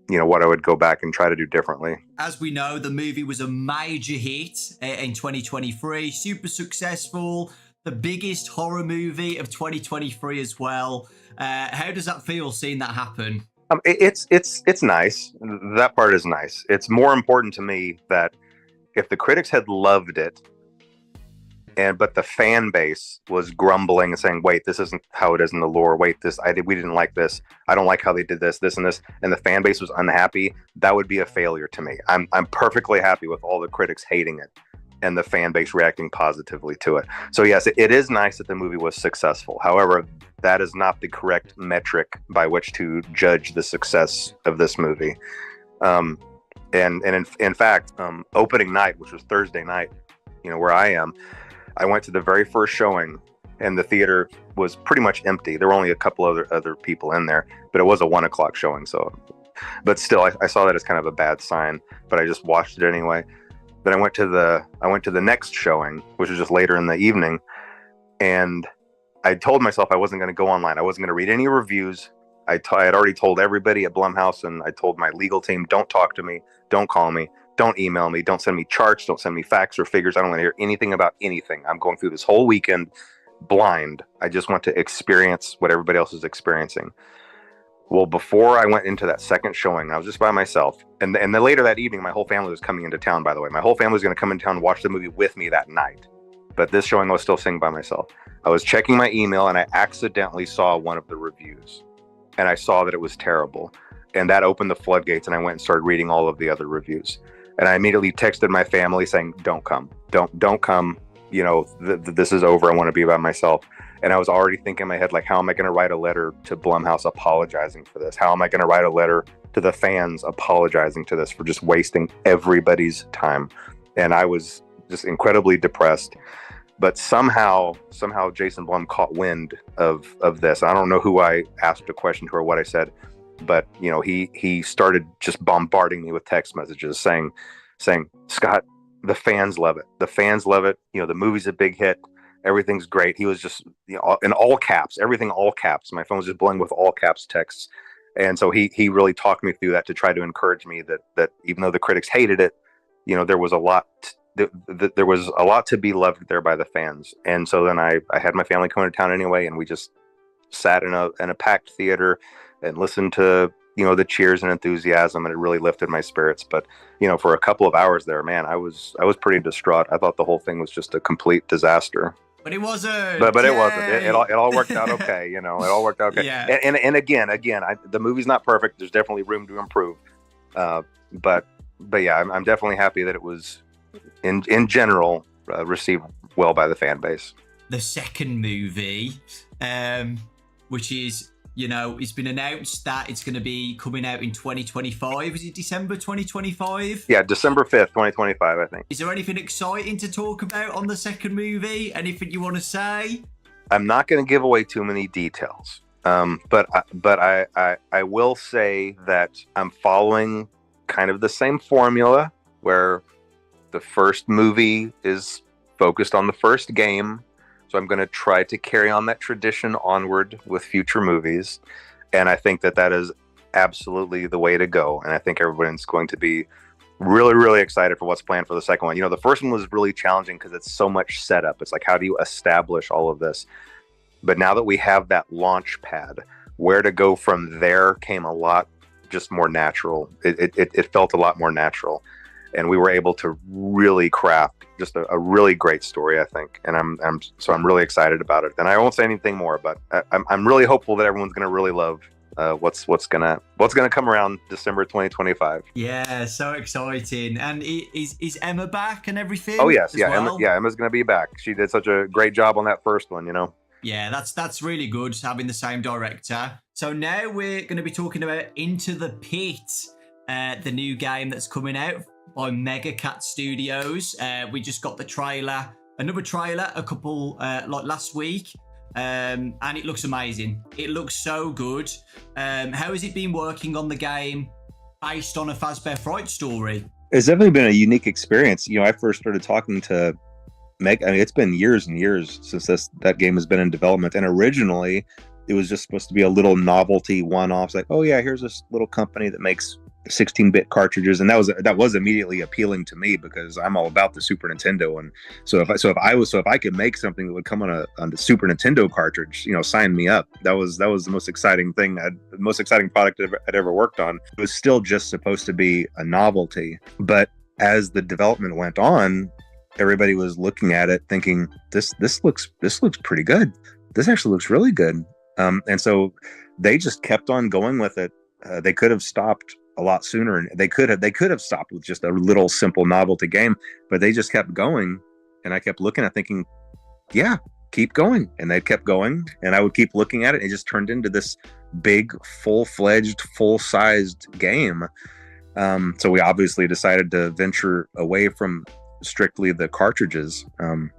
what I would go back and try to do differently. As we know, the movie was a major hit in 2023, super successful, the biggest horror movie of 2023 as well. How does that feel, seeing that happen? It's nice. That part is nice. It's more important to me that if the critics had loved it, but the fan base was grumbling and saying, wait, this isn't how it is in the lore. Wait, we didn't like this. I don't like how they did this and this. And the fan base was unhappy. That would be a failure to me. I'm perfectly happy with all the critics hating it and the fan base reacting positively to it. So yes, it is nice that the movie was successful. However, that is not the correct metric by which to judge the success of this movie. And in fact, opening night, which was Thursday night, where I am, I went to the very first showing and the theater was pretty much empty. There were only a couple other people in there, but it was a 1:00 showing. But still, I saw that as kind of a bad sign, but I just watched it anyway. Then I went to the next showing, which was just later in the evening. And I told myself I wasn't going to go online. I wasn't going to read any reviews. I had already told everybody at Blumhouse, and I told my legal team, don't talk to me, don't call me, don't email me, don't send me charts, don't send me facts or figures. I don't want to hear anything about anything. I'm going through this whole weekend blind. I just want to experience what everybody else is experiencing. Well, before I went into that second showing, I was just by myself. And then later that evening, my whole family was coming into town, by the way. My whole family was going to come in town and watch the movie with me that night. But this showing, I was still seeing by myself. I was checking my email and I accidentally saw one of the reviews. And I saw that it was terrible. And that opened the floodgates, and I went and started reading all of the other reviews. And I immediately texted my family saying, don't come. Don't come. You know, this is over. I want to be by myself. And I was already thinking in my head, like, how am I going to write a letter to Blumhouse apologizing for this? How am I going to write a letter to the fans apologizing to this for just wasting everybody's time? And I was just incredibly depressed. But somehow Jason Blum caught wind of this. I don't know who I asked a question to or what I said, but you know, he started just bombarding me with text messages saying, Scott, the fans love it. The fans love it. You know, the movie's a big hit. Everything's great. He was just, you know, in all caps, everything all caps. My phone was just blowing with all caps texts. And so he really talked me through that to try to encourage me that even though the critics hated it, you know, there was a lot to be loved there by the fans. And so then I had my family come into town anyway, and we just sat in a packed theater and listened to, you know, the cheers and enthusiasm, and it really lifted my spirits. But, you know, for a couple of hours there, man, I was pretty distraught. I thought the whole thing was just a complete disaster. But it wasn't. But it wasn't. It all worked out okay. You know, it all worked out okay. Yeah. And again, the movie's not perfect. There's definitely room to improve. But yeah, I'm definitely happy that it was in general received well by the fan base. The second movie, which is, you know, it's been announced that it's going to be coming out in 2025. Is it December 2025? Yeah, December 5th, 2025, I think. Is there anything exciting to talk about on the second movie? Anything you want to say? I'm not going to give away too many details, but I will say that I'm following kind of the same formula where the first movie is focused on the first game. So I'm going to try to carry on that tradition onward with future movies. And I think that is absolutely the way to go. And I think everyone's going to be really, really excited for what's planned for the second one. You know, the first one was really challenging because it's so much setup. It's like, how do you establish all of this? But now that we have that launch pad, where to go from there came a lot just more natural. It felt a lot more natural. And we were able to really craft just a really great story, I think. And I'm really excited about it. And I won't say anything more, but I'm really hopeful that everyone's going to really love what's gonna come around December 2025. Yeah, so exciting. And is Emma back and everything? Oh yes, yeah, well? Emma's going to be back. She did such a great job on that first one, you know. Yeah, that's really good having the same director. So now we're going to be talking about Into the Pit, the new game that's coming out by Megacat Studios. We just got the trailer, another trailer, a couple like last week, and it looks amazing. It looks so good. How has it been working on the game based on a Fazbear Fright story? It's definitely been a unique experience. You know, I first started talking to Meg. I mean, it's been years and years since that game has been in development, and originally it was just supposed to be a little novelty one-off. It's like, oh yeah, here's this little company that makes 16-bit cartridges, and that was immediately appealing to me because I'm all about the Super Nintendo. And so if I could make something that would come on the Super Nintendo cartridge, you know, sign me up. That was the most exciting thing, the most exciting product I'd ever worked on. It was still just supposed to be a novelty, but as the development went on, everybody was looking at it thinking, this looks pretty good. This actually looks really good. And so they just kept on going with it. They could have stopped a lot sooner, and they could have stopped with just a little simple novelty game, but they just kept going. And I kept looking at thinking, yeah, keep going. And they kept going, and I would keep looking at it. And it just turned into this big, full-fledged, full-sized game. So we obviously decided to venture away from strictly the cartridges,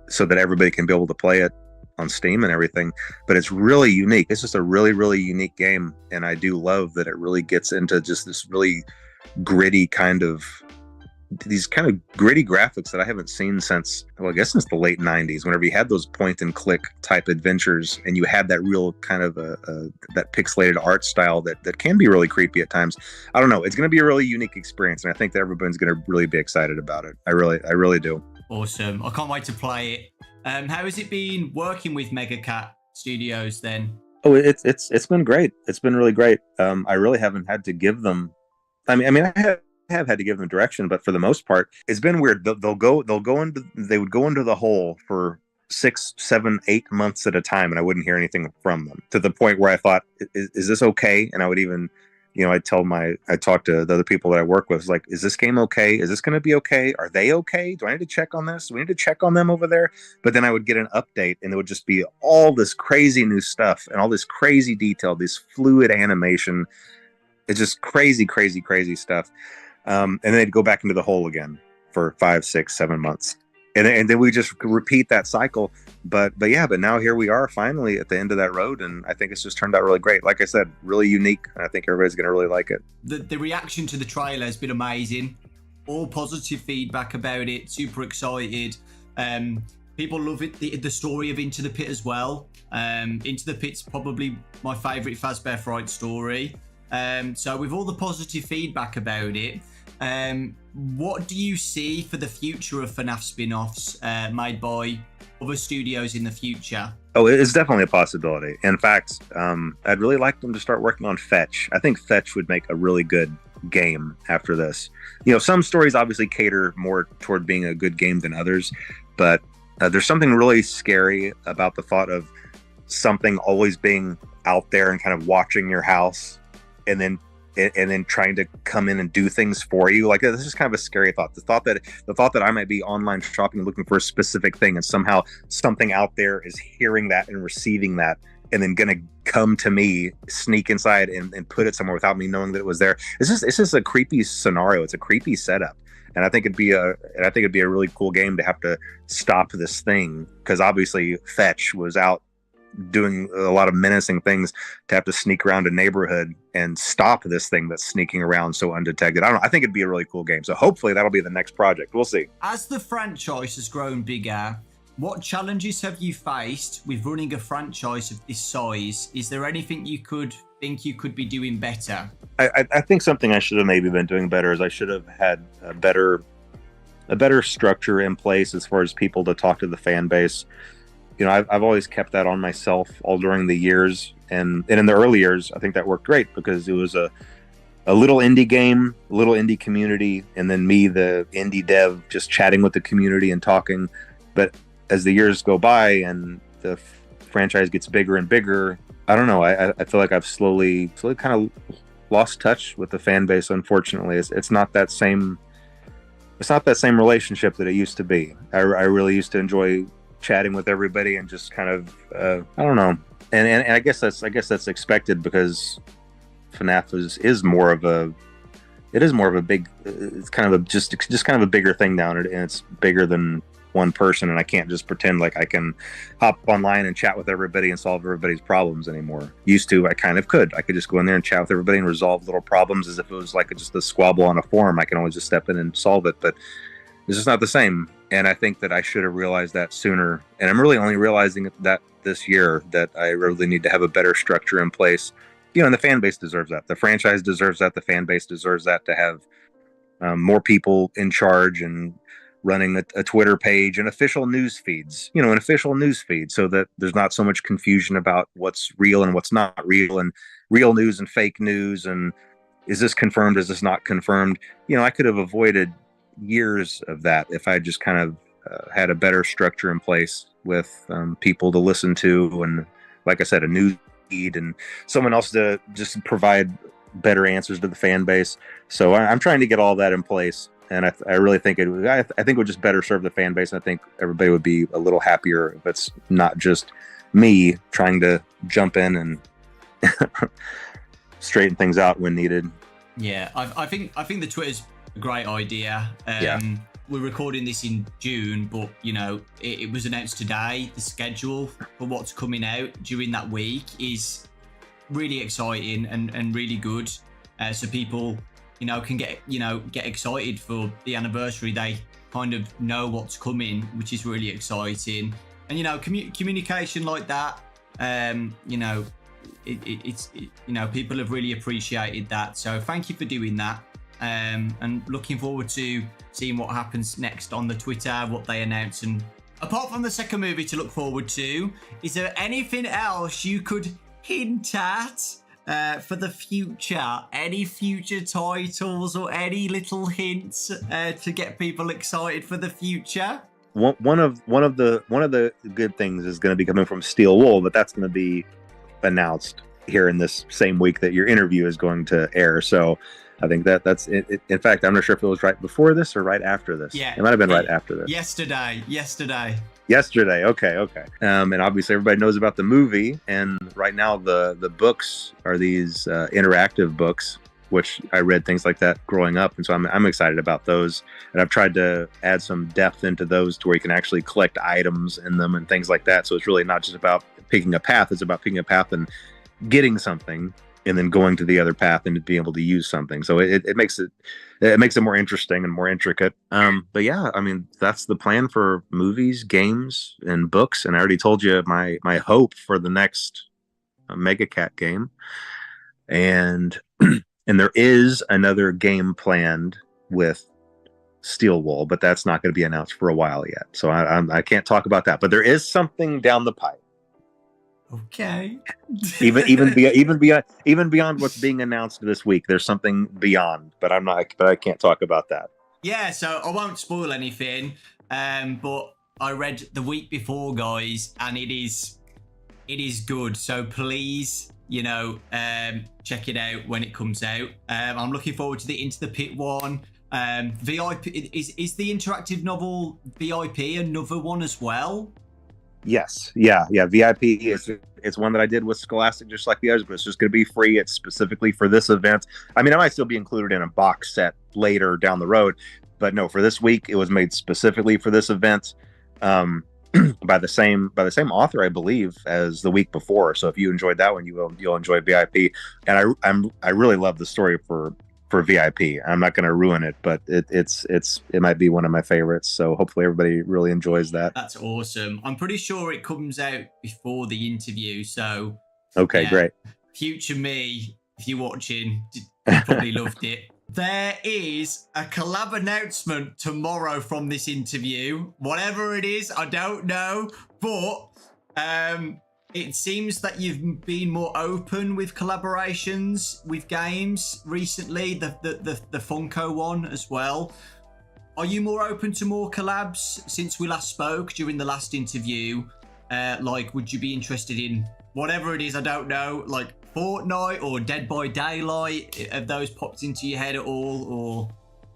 so that everybody can be able to play it on Steam and everything. But it's really unique. It's just a really, really unique game. And I do love that it really gets into just this really gritty these kind of gritty graphics that I haven't seen since the late 90s, whenever you had those point and click type adventures and you had that real kind of that pixelated art style that can be really creepy at times. I don't know. It's going to be a really unique experience, and I think that everyone's going to really be excited about it. I really do. Awesome. I can't wait to play it. How has it been working with Megacat Studios then? Oh, it's been great. It's been really great. I really haven't had to give them. I mean, have had to give them direction, but for the most part, it's been weird. They would go into the hole for 6, 7, 8 months at a time, and I wouldn't hear anything from them, to the point where I thought, is this okay? And I would even, I talk to the other people that I work with, like, is this game okay? Is this going to be okay? Are they okay? Do I need to check on this? Do we need to check on them over there? But then I would get an update, and it would just be all this crazy new stuff and all this crazy detail, this fluid animation. It's just crazy, crazy, crazy stuff. And then they'd go back into the hole again for 5, 6, 7 months. And then we just repeat that cycle. But now here we are finally at the end of that road. And I think it's just turned out really great. Like I said, really unique. I think everybody's going to really like it. The reaction to the trailer has been amazing. All positive feedback about it. Super excited. People love it. The story of Into the Pit as well. Into the Pit's probably my favourite Fazbear Fright story. So with all the positive feedback about it, what do you see for the future of FNAF spin-offs made by other studios in the future? Oh, it's definitely a possibility. In fact, I'd really like them to start working on Fetch. I think Fetch would make a really good game after this. Some stories obviously cater more toward being a good game than others, but there's something really scary about the thought of something always being out there and kind of watching your house, and then trying to come in and do things for you. Like, this is kind of a scary thought. The thought that I might be online shopping and looking for a specific thing, and somehow something out there is hearing that and receiving that, and then gonna come to me, sneak inside and put it somewhere without me knowing that it was there. It's just a creepy scenario. It's a creepy setup. And I think it'd be a really cool game to have to stop this thing, because obviously Fetch was out doing a lot of menacing things, to have to sneak around a neighborhood and stop this thing that's sneaking around so undetected. I don't know. I think it'd be a really cool game. So hopefully that'll be the next project. We'll see. As the franchise has grown bigger, what challenges have you faced with running a franchise of this size? Is there anything you could think you could be doing better? I think something I should have maybe been doing better is I should have had a better structure in place as far as people to talk to the fan base. I've always kept that on myself all during the years, and in the early years, I think that worked great because it was a little indie game, a little indie community, and then me, the indie dev, just chatting with the community and talking. But as the years go by and the franchise gets bigger and bigger, I don't know. I feel like I've slowly kind of lost touch with the fan base. Unfortunately, it's not that same. It's not that same relationship that it used to be. I really used to enjoy chatting with everybody and just kind of I don't know, and I guess that's expected, because FNAF is more of a big, it's kind of just kind of a bigger thing now, and it's bigger than one person, and I can't just pretend like I can hop online and chat with everybody and solve everybody's problems anymore. Used to, I kind of could. I could just go in there and chat with everybody and resolve little problems as if it was like just a squabble on a forum. I can always just step in and solve it, but it's just not the same. And I think that I should have realized that sooner. And I'm really only realizing that this year, that I really need to have a better structure in place. And the fan base deserves that. The franchise deserves that. The fan base deserves that, to have more people in charge and running a Twitter page and official news feeds, so that there's not so much confusion about what's real and what's not real, and real news and fake news. And is this confirmed? Is this not confirmed? I could have avoided years of that if I just kind of had a better structure in place with people to listen to, and like I said, a news feed and someone else to just provide better answers to the fan base. So I'm trying to get all that in place, and I really think it would just better serve the fan base. I think everybody would be a little happier if it's not just me trying to jump in and straighten things out when needed. Yeah, I think the Twitter's a great idea. We're recording this in June, but it was announced today. The schedule for what's coming out during that week is really exciting and really good. So people, can get excited for the anniversary. They kind of know what's coming, which is really exciting. And communication like that, people have really appreciated that. So thank you for doing that. And looking forward to seeing what happens next on the Twitter, what they announce. And apart from the second movie to look forward to, is there anything else you could hint at for the future? Any future titles or any little hints to get people excited for the future? One of the good things is going to be coming from Steel Wool, but that's going to be announced here in this same week that your interview is going to air. So I think that's it. In fact, I'm not sure if it was right before this or right after this. Yeah, it might have been right after this. Yesterday. Okay. And obviously everybody knows about the movie, and right now the books are these interactive books, which I read things like that growing up, and so I'm excited about those. And I've tried to add some depth into those to where you can actually collect items in them and things like that. So it's really not just about picking a path; it's about picking a path and getting something, and then going to the other path and being able to use something. So it makes it more interesting and more intricate. But yeah, I mean, that's the plan for movies, games, and books. And I already told you my hope for the next Mega Cat game, and there is another game planned with Steel Wool, but that's not going to be announced for a while yet. So I can't talk about that. But there is something down the pipe. Okay. even beyond what's being announced this week, there's something beyond. But I can't talk about that. Yeah. So I won't spoil anything. But I read the week before, guys, and it is good. So please, check it out when it comes out. I'm looking forward to the Into the Pit one. VIP is the interactive novel VIP another one as well? Yes, yeah. VIP it's one that I did with Scholastic, just like the others, but it's just going to be free. It's specifically for this event. I mean, I might still be included in a box set later down the road, but no, for this week, it was made specifically for this event. By the same author, I believe, as the week before. So if you enjoyed that one, you'll enjoy VIP. And I really love the story for VIP. I'm not going to ruin it, but it might be one of my favorites. So hopefully everybody really enjoys that. That's awesome. I'm pretty sure it comes out before the interview. So okay, yeah, great. Future me, if you're watching, you probably loved it. There is a collab announcement tomorrow from this interview. Whatever it is, I don't know. But it seems that you've been more open with collaborations with games recently. The Funko one as well. Are you more open to more collabs since we last spoke during the last interview? Would you be interested in whatever it is? I don't know, like Fortnite or Dead by Daylight. Have those popped into your head at all? Or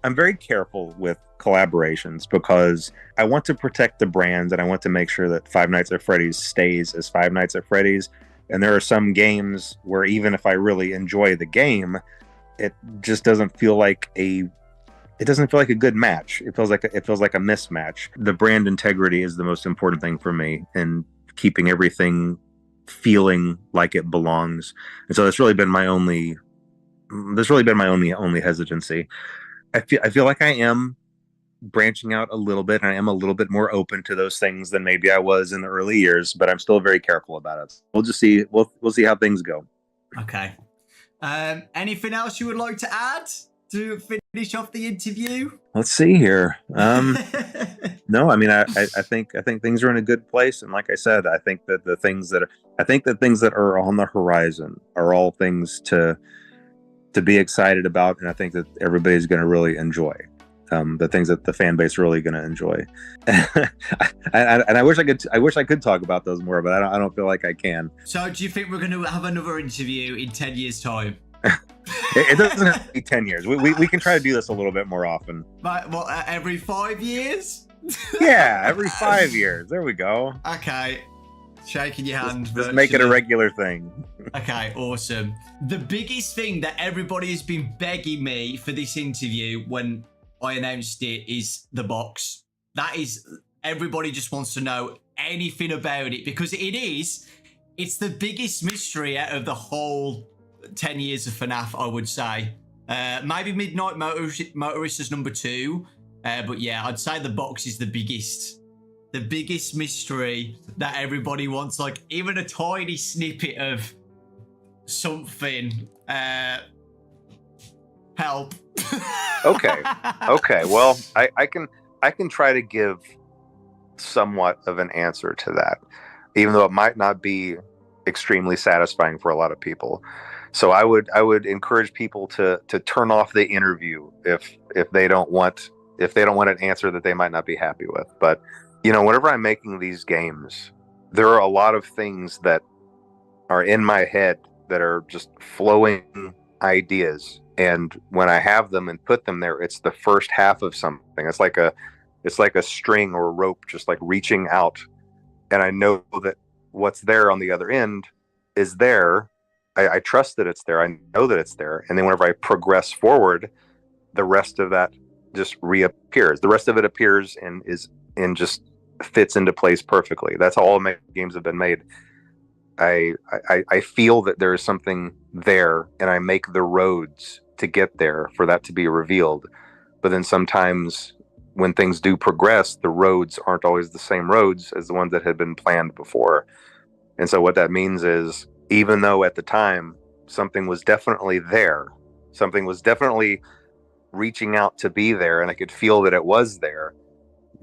I'm very careful with collaborations because I want to protect the brands and I want to make sure that Five Nights at Freddy's stays as Five Nights at Freddy's. And there are some games where even if I really enjoy the game, it just doesn't feel like a good match. It feels like a mismatch. The brand integrity is the most important thing for me, and keeping everything feeling like it belongs. And so that's really been my only hesitancy. I feel like I am branching out a little bit, and I am a little bit more open to those things than maybe I was in the early years, but I'm still very careful about it. We'll just see. We'll see how things go. Okay. Anything else you would like to add to finish off the interview? Let's see here. No, I mean, I think things are in a good place, and like I said, I think that the things that are on the horizon are all things to be excited about, and I think that everybody's going to really enjoy. The things that the fan base are really going to enjoy. And I wish I could talk about those more, but I don't feel like I can. So do you think we're going to have another interview in 10 years' time? It doesn't have to be 10 years. We can try to do this a little bit more often. Like, what, every 5 years? Yeah, every 5 years. There we go. Okay. Shaking your hand. Just make it a regular thing. Okay, awesome. The biggest thing that everybody has been begging me for this interview when I announced it is the box. That is, everybody just wants to know anything about it because it's the biggest mystery out of the whole 10 years of FNAF, I would say. Maybe Midnight Motorist is number 2. But yeah, I'd say the box is the biggest mystery that everybody wants, like even a tiny snippet of something. Help. Okay. Well, I can try to give somewhat of an answer to that, even though it might not be extremely satisfying for a lot of people. So I would encourage people to turn off the interview if they don't want an answer that they might not be happy with. But whenever I'm making these games, there are a lot of things that are in my head that are just flowing ideas, and when I have them and put them there, it's the first half of something. It's like a string or a rope just like reaching out, and I know that what's there on the other end is there. I trust that it's there. I know that it's there. And then whenever I progress forward, the rest of that just reappears. The rest of it appears and just fits into place perfectly. That's how all my games have been made. I feel that there is something there, and I make the roads to get there for that to be revealed. But then sometimes when things do progress, the roads aren't always the same roads as the ones that had been planned before. And so what that means is, even though at the time something was definitely there, something was definitely reaching out to be there, and I could feel that it was there,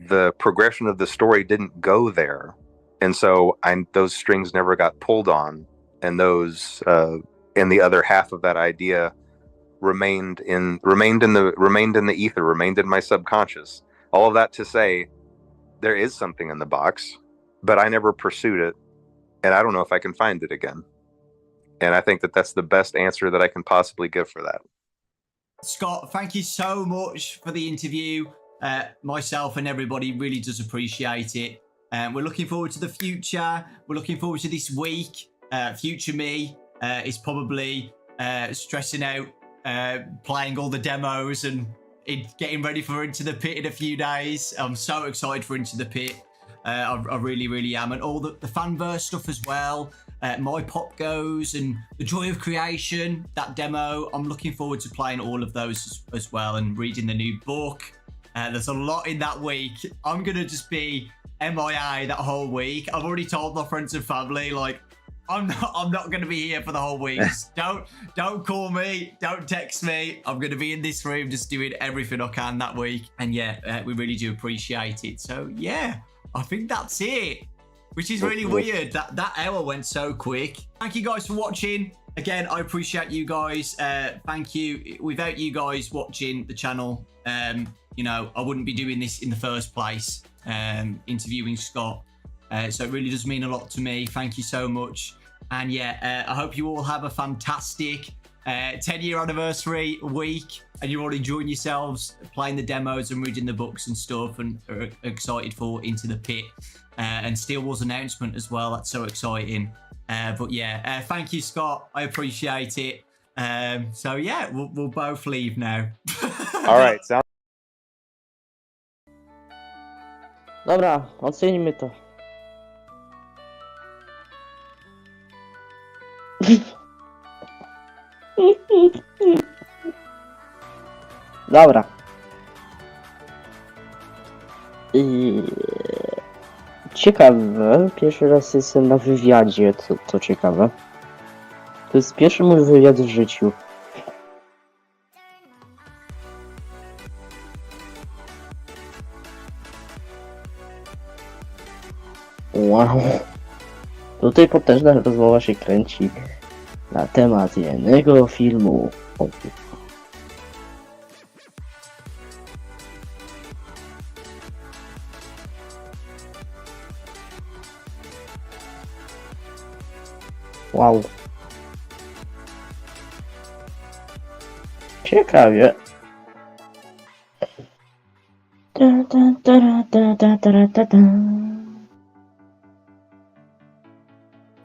the progression of the story didn't go there. And so those strings never got pulled on, and those and the other half of that idea remained in the ether, remained in my subconscious. All of that to say, there is something in the box, but I never pursued it, and I don't know if I can find it again. And I think that that's the best answer that I can possibly give for that. Scott, thank you so much for the interview. Myself and everybody really does appreciate it. We're looking forward to the future. We're looking forward to this week. Future me is probably stressing out, playing all the demos and getting ready for Into the Pit in a few days. I'm so excited for Into the Pit. I really, really am. And all the fanverse stuff as well. My Pop Goes and The Joy of Creation, that demo. I'm looking forward to playing all of those as well and reading the new book. There's a lot in that week. I'm going to just be MIA that whole week. I've already told my friends and family, like, I'm not going to be here for the whole week. Don't call me. Don't text me. I'm going to be in this room just doing everything I can that week. And yeah, we really do appreciate it. So yeah, I think that's it. Which is really weird. That hour went so quick. Thank you guys for watching. Again, I appreciate you guys. Thank you. Without you guys watching the channel, I wouldn't be doing this in the first place, interviewing Scott. So it really does mean a lot to me. Thank you so much. And yeah, I hope you all have a fantastic 10-year anniversary week, and you're all enjoying yourselves playing the demos and reading the books and stuff, and are excited for Into the Pit. And Steel Wars announcement as well. That's so exciting. But yeah, thank you, Scott. I appreciate it. So yeah, we'll both leave now. All right. Dobra, ocenimy to. Dobra. Ciekawe, pierwszy raz jestem na wywiadzie, to ciekawe. To jest pierwszy mój wywiad w życiu. Wow. Tutaj potężna rozmowa się kręci na temat jednego filmu. Wow. Ciekawie.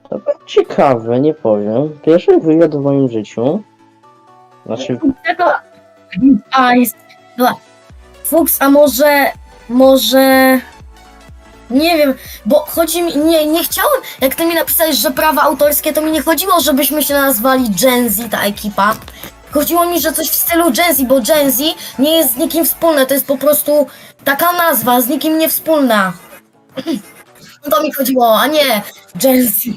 To było ciekawe, nie powiem. Pierwszy wywiad w moim życiu. Znaczy... Fuchs, a może... Nie wiem, bo chodzi mi... Nie chciałem... Jak ty mi napisałeś, że prawa autorskie, to mi nie chodziło, żebyśmy się nazwali Gen Z, ta ekipa. Chodziło mi, że coś w stylu Gen Z, bo Gen Z nie jest z nikim wspólne. To jest po prostu taka nazwa, z nikim nie wspólna. To mi chodziło, a nie Gen Z.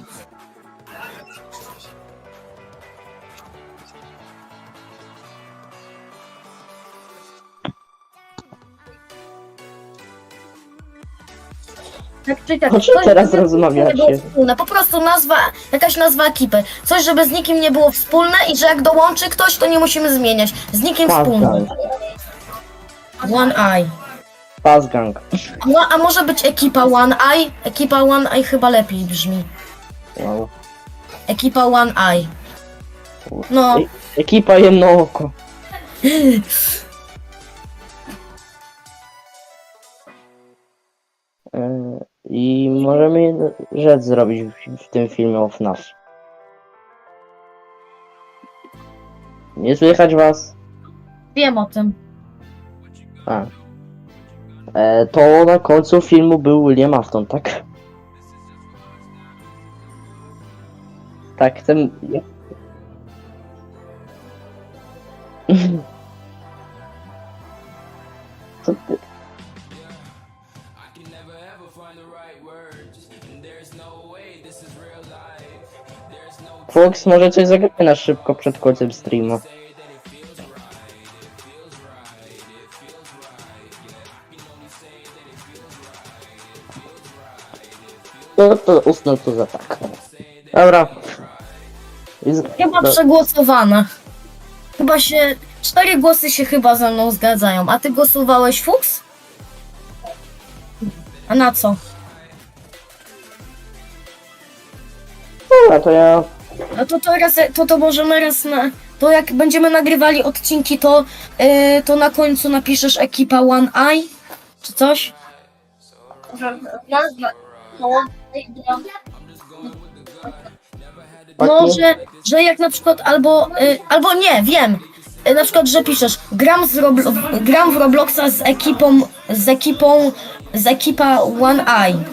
Tak czy tak. O czym coś, teraz żeby rozmawiacie? nie było wspólne. Po prostu nazwa, jakaś nazwa ekipy. Coś, żeby z nikim nie było wspólne i że jak dołączy ktoś, to nie musimy zmieniać. Z nikim wspólne. Fazgang. One Eye. Fazgang. No, a może być ekipa One Eye? Ekipa One Eye chyba lepiej brzmi. Wow. Ekipa One Eye. No, Ekipa jedno oko. I możemy rzecz zrobić w tym filmie o FNAF. Nie słychać was? wiem o tym. A. To na końcu filmu był William Afton, tak? Tak, ten... Co ty? Fox, może coś zagramy na szybko przed końcem streama. No to usnął to za tak. Dobra. Chyba przegłosowane. Chyba się... 4 głosy się chyba ze mną zgadzają. A ty głosowałeś Fuchs? A na co? Dobra, to ja... A to możemy raz na... To jak będziemy nagrywali odcinki, to na końcu napiszesz ekipa One Eye? Czy coś? No, że jak na przykład albo nie, wiem. Na przykład, że piszesz gram w Robloxa z ekipa One Eye.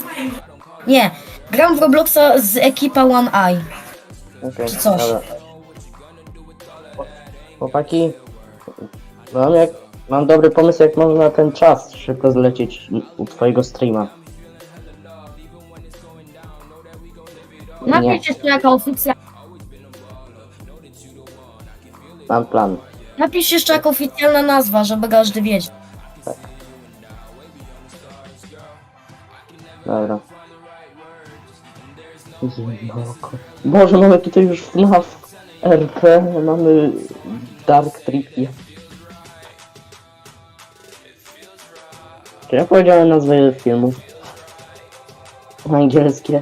Nie, gram w Robloxa z ekipa One Eye. Okej, Czy coś. dobra. Chłopaki, mam dobry pomysł, jak można ten czas szybko zlecieć u twojego streama. Napisz jeszcze jaka oficjalna. Mam plan. Napisz jeszcze jako oficjalna nazwa, żeby każdy wiedział. Dobra. Boże, mamy tutaj już FNAF RP, mamy Dark Tripie. Czy ja powiedziałem nazwę filmu? Angielskie.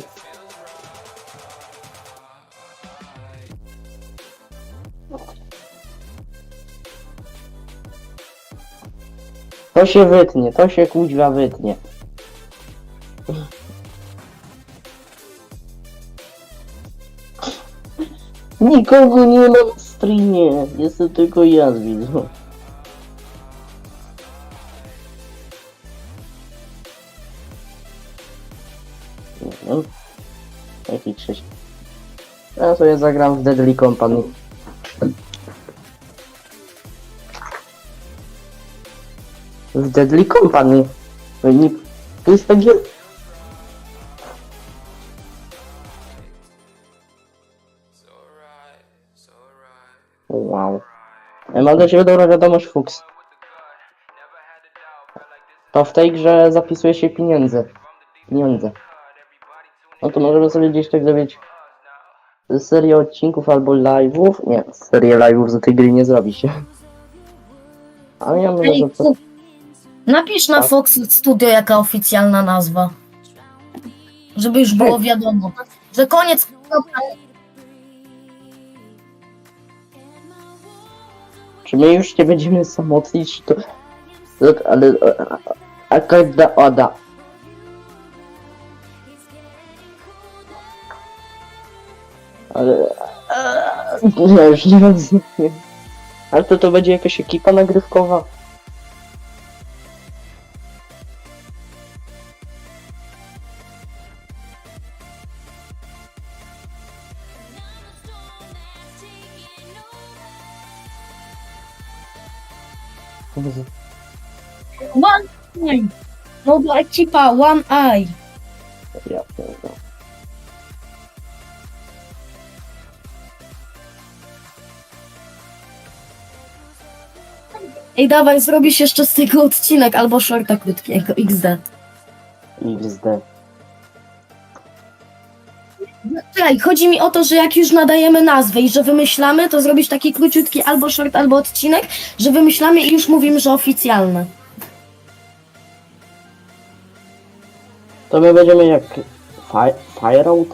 To się wytnie, to się kuźwa wytnie. Nikogo nie ma w streamie, jestem tylko ja z widzą. No. Jaki krzyż. Ja sobie zagram w Deadly Company. W Deadly Company. Nie... To jest takie... Wow. Ja mam dla ciebie dobrą wiadomość, Fuchs. To w tej grze zapisuje się pieniądze. No to możemy sobie gdzieś tak zrobić serię odcinków albo live'ów. Nie, serię live'ów z tej gry nie zrobi się. Ale ja myślę, że to... Napisz na Tak. Fox Studio jaka oficjalna nazwa. Żeby już było wiadomo. Że koniec. Czy my już nie będziemy samotnić, to... Ale... Akada Oda. Ale... Ja już nie rozumiem. Ale to będzie jakaś ekipa nagrywkowa. One Eye. No bo ekipa One Eye. Ja pierdolę. Ej, dawaj, zrobisz jeszcze z tego odcinek albo shorta krótkiego, XD. XD. Czekaj, chodzi mi o to, że jak już nadajemy nazwę i że wymyślamy, to zrobić taki króciutki albo short, albo odcinek, że wymyślamy i już mówimy, że oficjalne. To my będziemy jak Fireout?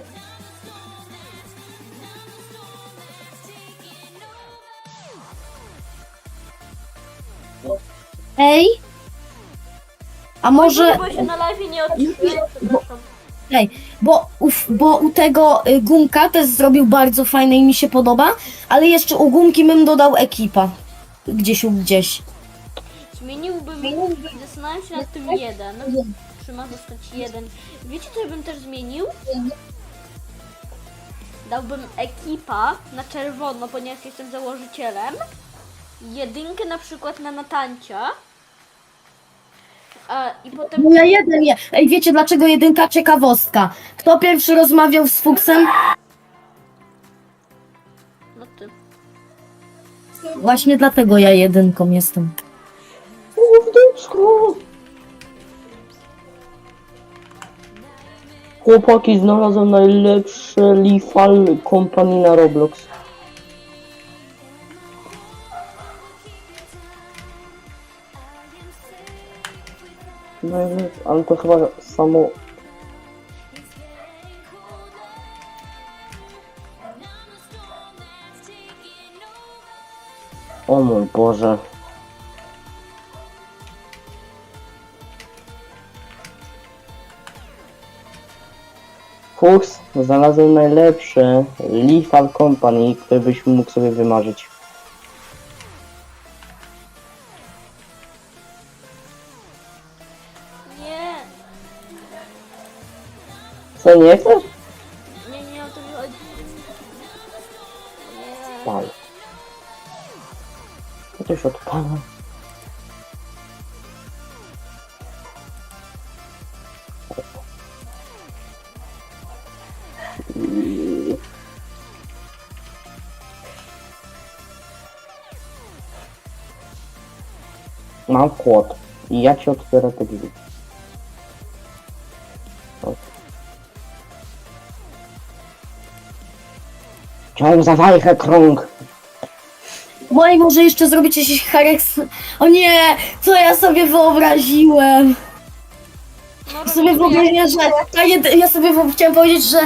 Ej? A może... Bo się na live nie odczytuję, przepraszam. Ej, bo u tego Gumka też zrobił bardzo fajne i mi się podoba, ale jeszcze u Gumki bym dodał ekipa. Gdzieś. Zmieniłbym, zastanawiam się nad tym jeden. Czy ma zostać jeden. Wiecie co ja bym też zmienił? Dałbym ekipa na czerwono, ponieważ jestem założycielem. Jedynkę na przykład na Natancia. I potem... No ja jeden je. Ej, wiecie dlaczego jedynka? Ciekawostka. Kto pierwszy rozmawiał z Fuksem? No ty. Właśnie dlatego ja jedynką jestem. Chłopaki, znalazłem najlepsze Lethal Company na Roblox. Ale to chyba samo... O mój Boże. Fuchs, znalazłem najlepsze Lethal Company, które byś mógł sobie wymarzyć. Nie, Co, nie chcesz? nie o to mi chodzi. Nie. Pal. To coś odpala. Mam kłod i ja ci otwierę te drzwi. Ciąg za wajchę krąg. Bo i może jeszcze zrobić jakiś hareks. O nie, co ja sobie wyobraziłem. No, Sobie robię wyobraziłem, że ja sobie chciałem powiedzieć, że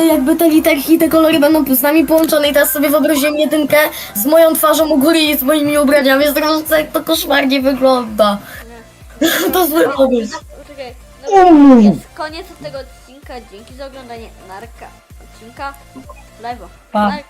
jakby te literki i te kolory będą z nami połączone i teraz sobie wyobraziłem jedynkę z moją twarzą u góry i z moimi ubraniami. Zresztą jak to koszmarnie wygląda. To zły pomysł. Czekaj, no, jest koniec tego odcinka. Dzięki za oglądanie narka odcinka. Live'a. Pa. Like,